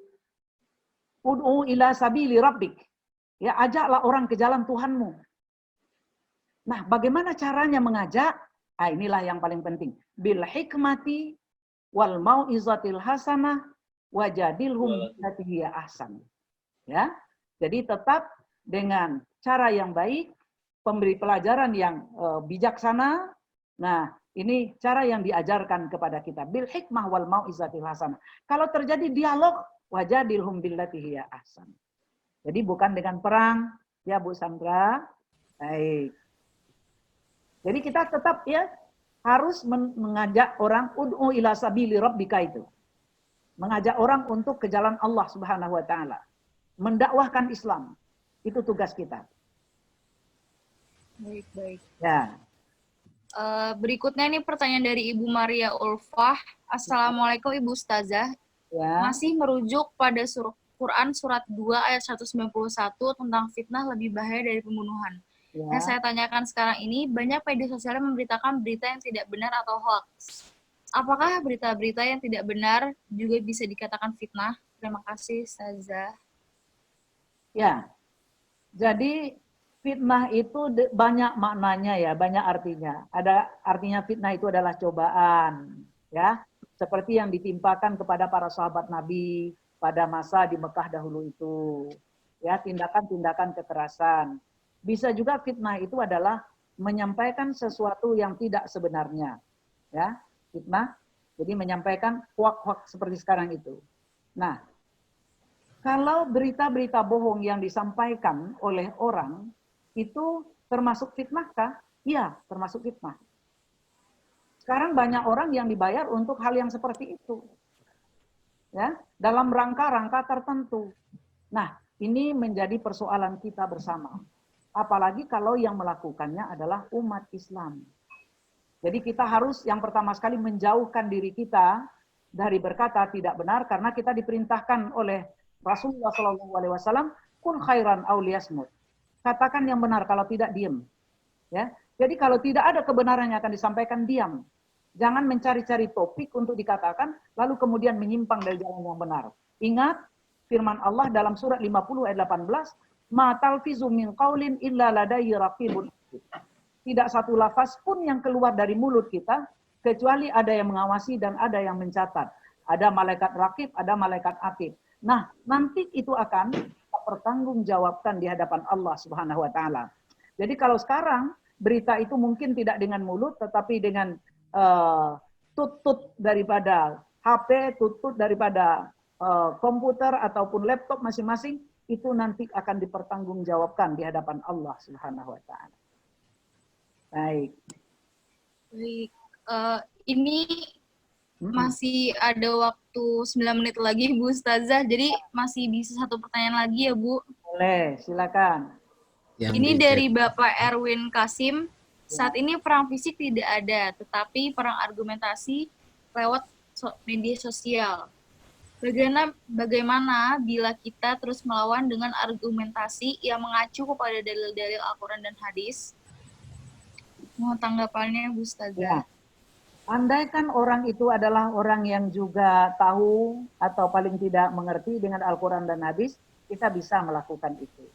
Ud'u ila sabili rabbik. Ya, ajaklah orang ke jalan Tuhanmu. Nah, bagaimana caranya mengajak? Ah, inilah yang paling penting. Bil hikmati wal mau'izatil hasanah wajadilhum billati hiya ahsan. Ya. Jadi tetap dengan cara yang baik, pemberi pelajaran yang bijaksana. Nah, ini cara yang diajarkan kepada kita. Bil hikmah wal mau'izatil hasanah. Kalau terjadi dialog, wajadilhum billati hiya ahsan. Jadi bukan dengan perang, ya Bu Sandra. Baik. Jadi kita tetap ya harus mengajak orang ud'u ila sabili rabbika itu. Mengajak orang untuk ke jalan Allah Subhanahu wa taala. Mendakwahkan Islam. Itu tugas kita. Baik. Ya. Berikutnya ini pertanyaan dari Ibu Maria Ulfah. Assalamualaikum Ibu Ustazah. Ya. Masih merujuk pada Quran surat 2 ayat 191 tentang fitnah lebih bahaya dari pembunuhan. Ya. Yang saya tanyakan sekarang ini, banyak media sosial memberitakan berita yang tidak benar atau hoax. Apakah berita-berita yang tidak benar juga bisa dikatakan fitnah? Terima kasih, Ustazah. Ya, jadi fitnah itu banyak maknanya ya, banyak artinya. Ada artinya fitnah itu adalah cobaan, ya, seperti yang ditimpakan kepada para sahabat Nabi pada masa di Mekah dahulu itu, ya, tindakan-tindakan kekerasan. Bisa juga fitnah itu adalah menyampaikan sesuatu yang tidak sebenarnya, ya, fitnah. Jadi menyampaikan hoax-hoax seperti sekarang itu. Nah, kalau berita-berita bohong yang disampaikan oleh orang itu termasuk fitnahkah? Iya, termasuk fitnah. Sekarang banyak orang yang dibayar untuk hal yang seperti itu. Ya, dalam rangka-rangka tertentu. Nah, ini menjadi persoalan kita bersama. Apalagi kalau yang melakukannya adalah umat Islam. Jadi kita harus yang pertama sekali menjauhkan diri kita dari berkata tidak benar karena kita diperintahkan oleh Rasulullah SAW, kun khairan aw liyasmut. Katakan yang benar, kalau tidak diam. Ya. Jadi kalau tidak ada kebenaran yang akan disampaikan, diam. Jangan mencari-cari topik untuk dikatakan, lalu kemudian menyimpang dari jalan yang benar. Ingat firman Allah dalam surat 50 ayat 18, ma talfizu min qaulin illa ladayhi raqibun. Tidak satu lafaz pun yang keluar dari mulut kita, kecuali ada yang mengawasi dan ada yang mencatat. Ada malaikat raqib, ada malaikat atid. Nah, nanti itu akan pertanggungjawabkan di hadapan Allah Subhanahu wa taala. Jadi kalau sekarang berita itu mungkin tidak dengan mulut tetapi dengan tutut daripada HP, tutut daripada komputer ataupun laptop masing-masing, itu nanti akan dipertanggungjawabkan di hadapan Allah Subhanahu wa taala. Baik. Ini masih ada waktu 9 menit lagi, Bu Ustazah. Jadi masih bisa satu pertanyaan lagi ya, Bu. Boleh, silakan. Ini dari Bapak Erwin Kasim. Saat ini perang fisik tidak ada, tetapi perang argumentasi lewat media sosial. Bagaimana bila kita terus melawan dengan argumentasi yang mengacu kepada dalil-dalil Al-Quran dan hadis? Mohon tanggapannya, Bu Ustazah. Ya. Andaikan orang itu adalah orang yang juga tahu atau paling tidak mengerti dengan Al-Quran dan hadis, kita bisa melakukan itu.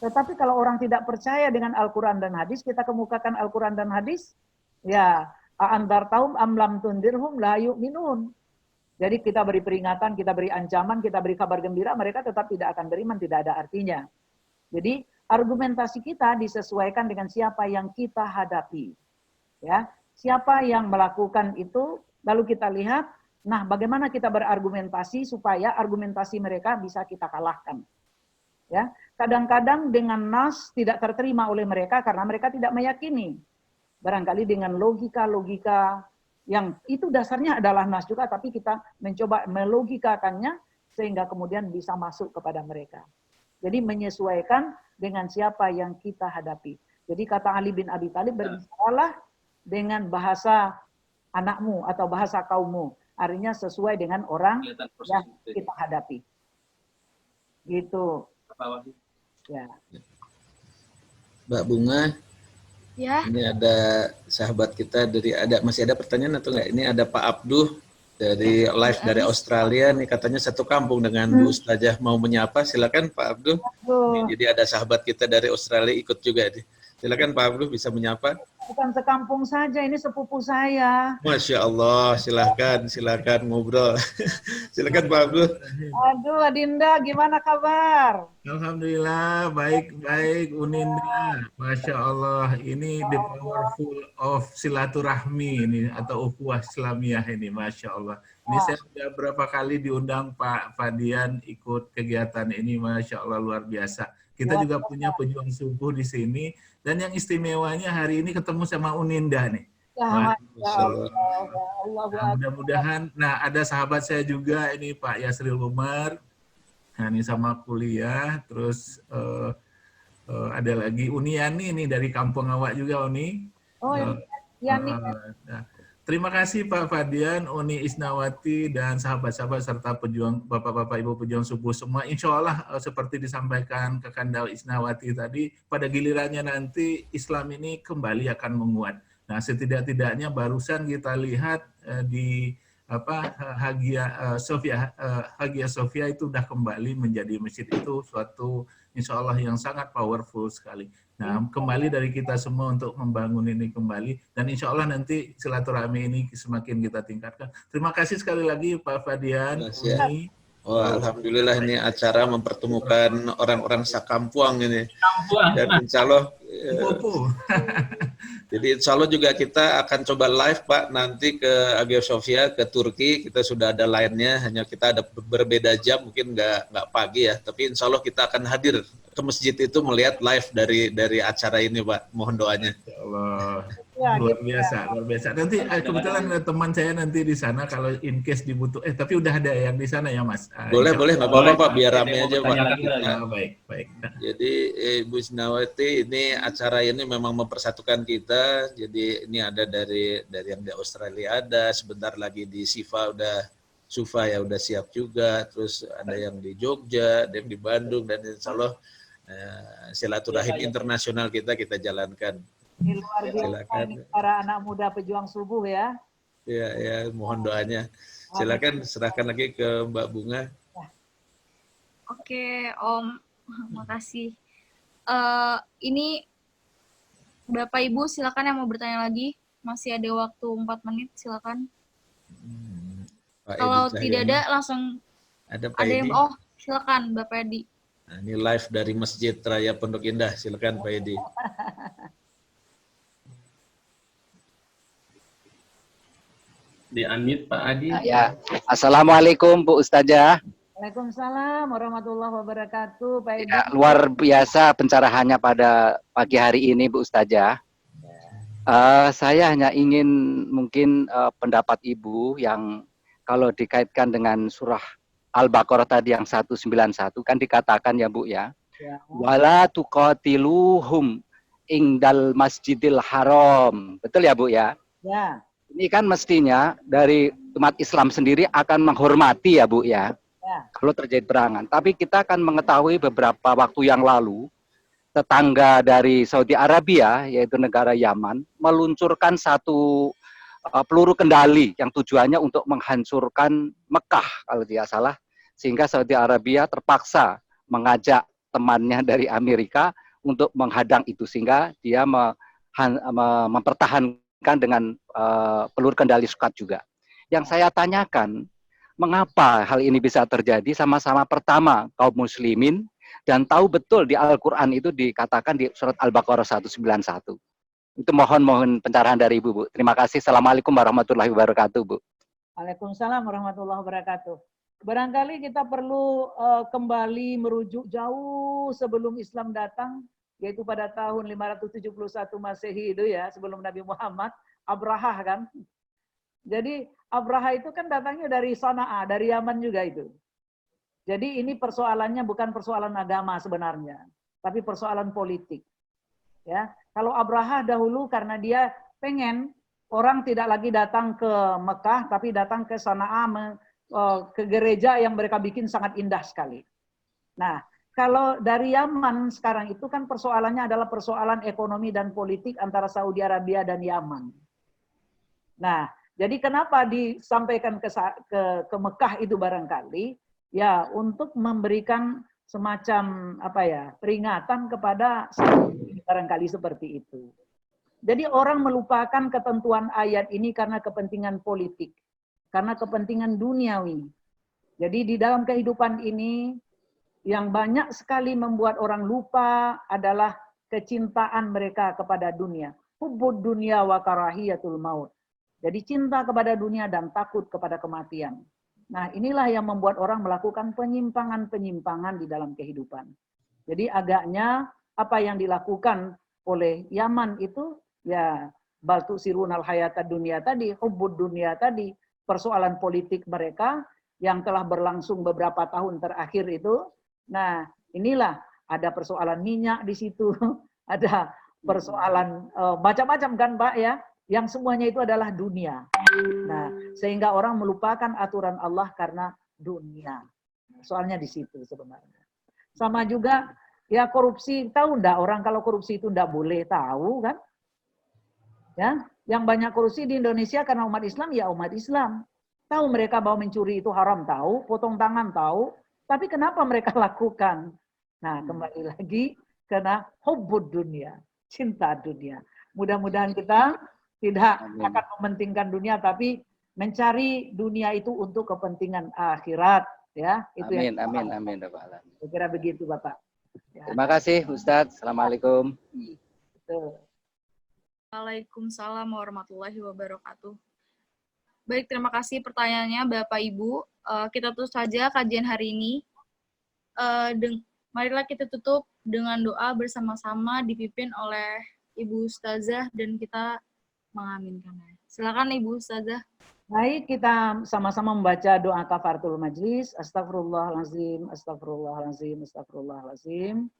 Tetapi kalau orang tidak percaya dengan Al-Quran dan hadis, kita kemukakan Al-Quran dan hadis, ya, a'andartahum am lam tundirhum la yu'minun. Jadi kita beri peringatan, kita beri ancaman, kita beri kabar gembira, mereka tetap tidak akan beriman, tidak ada artinya. Jadi argumentasi kita disesuaikan dengan siapa yang kita hadapi. Ya, siapa yang melakukan itu, lalu kita lihat, nah bagaimana kita berargumentasi supaya argumentasi mereka bisa kita kalahkan. Ya, kadang-kadang dengan nas tidak terterima oleh mereka karena mereka tidak meyakini. Barangkali dengan logika-logika yang itu dasarnya adalah nas juga, tapi kita mencoba melogikakannya sehingga kemudian bisa masuk kepada mereka. Jadi menyesuaikan dengan siapa yang kita hadapi. Jadi kata Ali bin Abi Thalib, berbicaralah dengan bahasa anakmu atau bahasa kaummu. Artinya sesuai dengan orang yang kita hadapi. Gitu. Ya. Mbak Bunga, Ya. ini ada sahabat kita masih ada pertanyaan atau enggak? Ini ada Pak Abduh dari live dari Australia nih, katanya satu kampung dengan Bu Ustazah, mau menyapa. Silakan Pak Abduh. Jadi ada sahabat kita dari Australia ikut juga nih. Silakan Pak Abduh bisa menyapa. Bukan sekampung saja, ini sepupu saya. Masya Allah, silakan ngobrol. Silakan Pak Abduh. Aduh, Adinda, gimana kabar? Alhamdulillah, baik Uninda. Masya Allah, ini the powerful of silaturahmi ini atau ukhuwah Islamiyah ini, Masya Allah. Ini saya sudah berapa kali diundang Pak Fadian ikut kegiatan ini, Masya Allah luar biasa. Kita juga punya pejuang subuh di sini, dan yang istimewanya hari ini ketemu sama Uninda nih. Mudah-mudahan, nah ada sahabat saya juga ini Pak Yasril Umar. Nah, ini sama kuliah, terus ada lagi Uniani nih dari kampung awak juga Uni. Oh, Yani. Terima kasih Pak Fadian, Uni Isnawati, dan sahabat-sahabat serta pejuang bapak-bapak ibu pejuang subuh semua. Insya Allah seperti disampaikan Kakanda Isnawati tadi, pada gilirannya nanti Islam ini kembali akan menguat. Nah, setidak-tidaknya barusan kita lihat di Hagia Sophia itu sudah kembali menjadi masjid, itu suatu insya Allah yang sangat powerful sekali. Nah, kembali dari kita semua untuk membangun ini kembali, dan insya Allah nanti silaturahmi ini semakin kita tingkatkan. Terima kasih sekali lagi Pak Fadian. Oh, alhamdulillah ini acara mempertemukan orang-orang sakampuang ini. Dan insya Allah jadi insya Allah juga kita akan coba live Pak nanti ke Hagia Sophia, ke Turki. Kita sudah ada line-nya, hanya kita ada berbeda jam, mungkin nggak pagi ya, tapi insya Allah kita akan hadir ke masjid itu melihat live dari acara ini Pak. Mohon doanya. Ya Allah. Luar biasa. Nanti kebetulan ada teman saya nanti di sana, kalau in case dibutuh, tapi udah ada yang di sana ya Mas. Boleh, nggak apa-apa Pak, biar rame aja Pak. Baik. Jadi Ibu Isnawati, ini acara ini memang mempersatukan kita. Jadi ini ada dari yang di Australia ada, sebentar lagi di Sufa udah siap juga, terus ada yang di Jogja, ada yang di Bandung, dan insya Allah silaturahim internasional kita jalankan. Ini luar biasa, ini para anak muda pejuang subuh ya. Ya, mohon doanya. Silakan serahkan lagi ke Mbak Bunga. Oke, Om. Makasih. Ini Bapak Ibu silakan yang mau bertanya lagi. Masih ada waktu 4 menit, silakan. Kalau tidak ada langsung ada Pak yang Edi. Silakan Bapak Edi. Nah, ini live dari Masjid Raya Pondok Indah. Silakan Pak Edi. Di-unmute Pak Adi. Ya, Assalamualaikum Bu Ustazah. Waalaikumsalam warahmatullahi wabarakatuh. Pak Edi. Ya, luar biasa pencerahannya pada pagi hari ini Bu Ustazah. Saya hanya ingin mungkin pendapat Ibu yang kalau dikaitkan dengan surah Al-Baqarah tadi yang 191 kan dikatakan ya Bu ya. Wala tuqatiluhum ingdal masjidil haram. Betul ya Bu ya? Ya. Ini kan mestinya dari umat Islam sendiri akan menghormati ya Bu ya, Ya. kalau terjadi peperangan. Tapi kita akan mengetahui beberapa waktu yang lalu, tetangga dari Saudi Arabia, yaitu negara Yaman, meluncurkan satu peluru kendali yang tujuannya untuk menghancurkan Mekah kalau tidak salah, sehingga Saudi Arabia terpaksa mengajak temannya dari Amerika untuk menghadang itu, sehingga dia mempertahankan dengan peluru kendali Scud juga. Yang saya tanyakan, mengapa hal ini bisa terjadi? Sama-sama pertama kaum muslimin, dan tahu betul di Al-Quran itu dikatakan di surat Al-Baqarah 191. Itu mohon pencerahan dari Ibu, Bu. Terima kasih. Assalamualaikum warahmatullahi wabarakatuh, Bu. Waalaikumsalam warahmatullahi wabarakatuh. Barangkali kita perlu kembali merujuk jauh sebelum Islam datang, yaitu pada tahun 571 Masehi itu ya, sebelum Nabi Muhammad, Abraha kan. Jadi Abraha itu kan datangnya dari Sana'a, dari Yaman juga itu. Jadi ini persoalannya bukan persoalan agama sebenarnya, tapi persoalan politik. Ya, kalau Abraha dahulu karena dia pengen orang tidak lagi datang ke Mekah, tapi datang ke Sana'a, ke gereja yang mereka bikin sangat indah sekali. Nah, kalau dari Yaman sekarang itu kan persoalannya adalah persoalan ekonomi dan politik antara Saudi Arabia dan Yaman. Nah, jadi kenapa disampaikan ke Mekah itu barangkali? Ya, untuk memberikan semacam peringatan kepada Saudi barangkali seperti itu. Jadi orang melupakan ketentuan ayat ini karena kepentingan politik, karena kepentingan duniawi. Jadi di dalam kehidupan ini yang banyak sekali membuat orang lupa adalah kecintaan mereka kepada dunia. Hubbud dunya wa karahiyatul maut. Jadi cinta kepada dunia dan takut kepada kematian. Nah, inilah yang membuat orang melakukan penyimpangan-penyimpangan di dalam kehidupan. Jadi agaknya apa yang dilakukan oleh Yaman itu ya baltu sirunal hayata dunia tadi, hubbud dunia tadi, persoalan politik mereka yang telah berlangsung beberapa tahun terakhir itu. Nah, inilah ada persoalan minyak di situ, ada persoalan macam-macam kan Pak ya, yang semuanya itu adalah dunia. Nah, sehingga orang melupakan aturan Allah karena dunia. Soalnya di situ sebenarnya. Sama juga ya korupsi, tahu enggak orang kalau korupsi itu enggak boleh tahu kan? Ya, yang banyak korupsi di Indonesia karena umat Islam ya umat Islam. Tahu mereka bahwa mencuri itu haram tahu, potong tangan tahu, tapi kenapa mereka lakukan? Nah, kembali lagi karena hubbud dunia, cinta dunia. Mudah-mudahan kita tidak akan mementingkan dunia, tapi mencari dunia itu untuk kepentingan akhirat. Ya, itu amin, yang amin, amin, Bapak. Saya kira begitu, Bapak. Ya. Terima kasih, Ustadz. Assalamualaikum. Betul. Waalaikumsalam warahmatullahi wabarakatuh. Baik, terima kasih pertanyaannya Bapak Ibu. Kita tutup saja kajian hari ini. Marilah kita tutup dengan doa bersama-sama dipimpin oleh Ibu Ustazah dan kita mengaminkannya. Silakan Ibu Ustazah. Baik, kita sama-sama membaca doa kafaratul majlis. Astagfirullahalazim, astagfirullahalazim, astagfirullahalazim.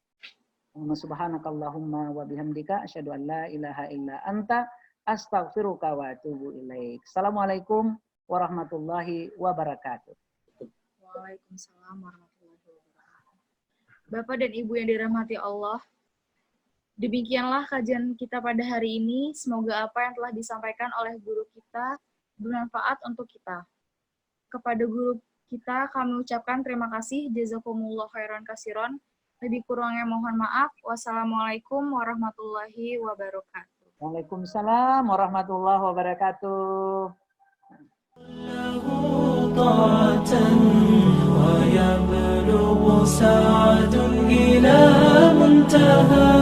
Subhanakallahumma wa bihamdika asyhadu an la ilaha illa anta astaghfiruka wa atubu ilaik. Assalamualaikum warahmatullahi wabarakatuh. Waalaikumsalam warahmatullahi wabarakatuh. Bapak dan Ibu yang dirahmati Allah, demikianlah kajian kita pada hari ini. Semoga apa yang telah disampaikan oleh guru kita bermanfaat untuk kita. Kepada guru kita kami ucapkan terima kasih. Jazakumullah khairan kasiron. Lebih kurangnya mohon maaf. Wassalamualaikum warahmatullahi wabarakatuh. Waalaikumsalam warahmatullahi wabarakatuh. ويبلغ سعد إلى منتهى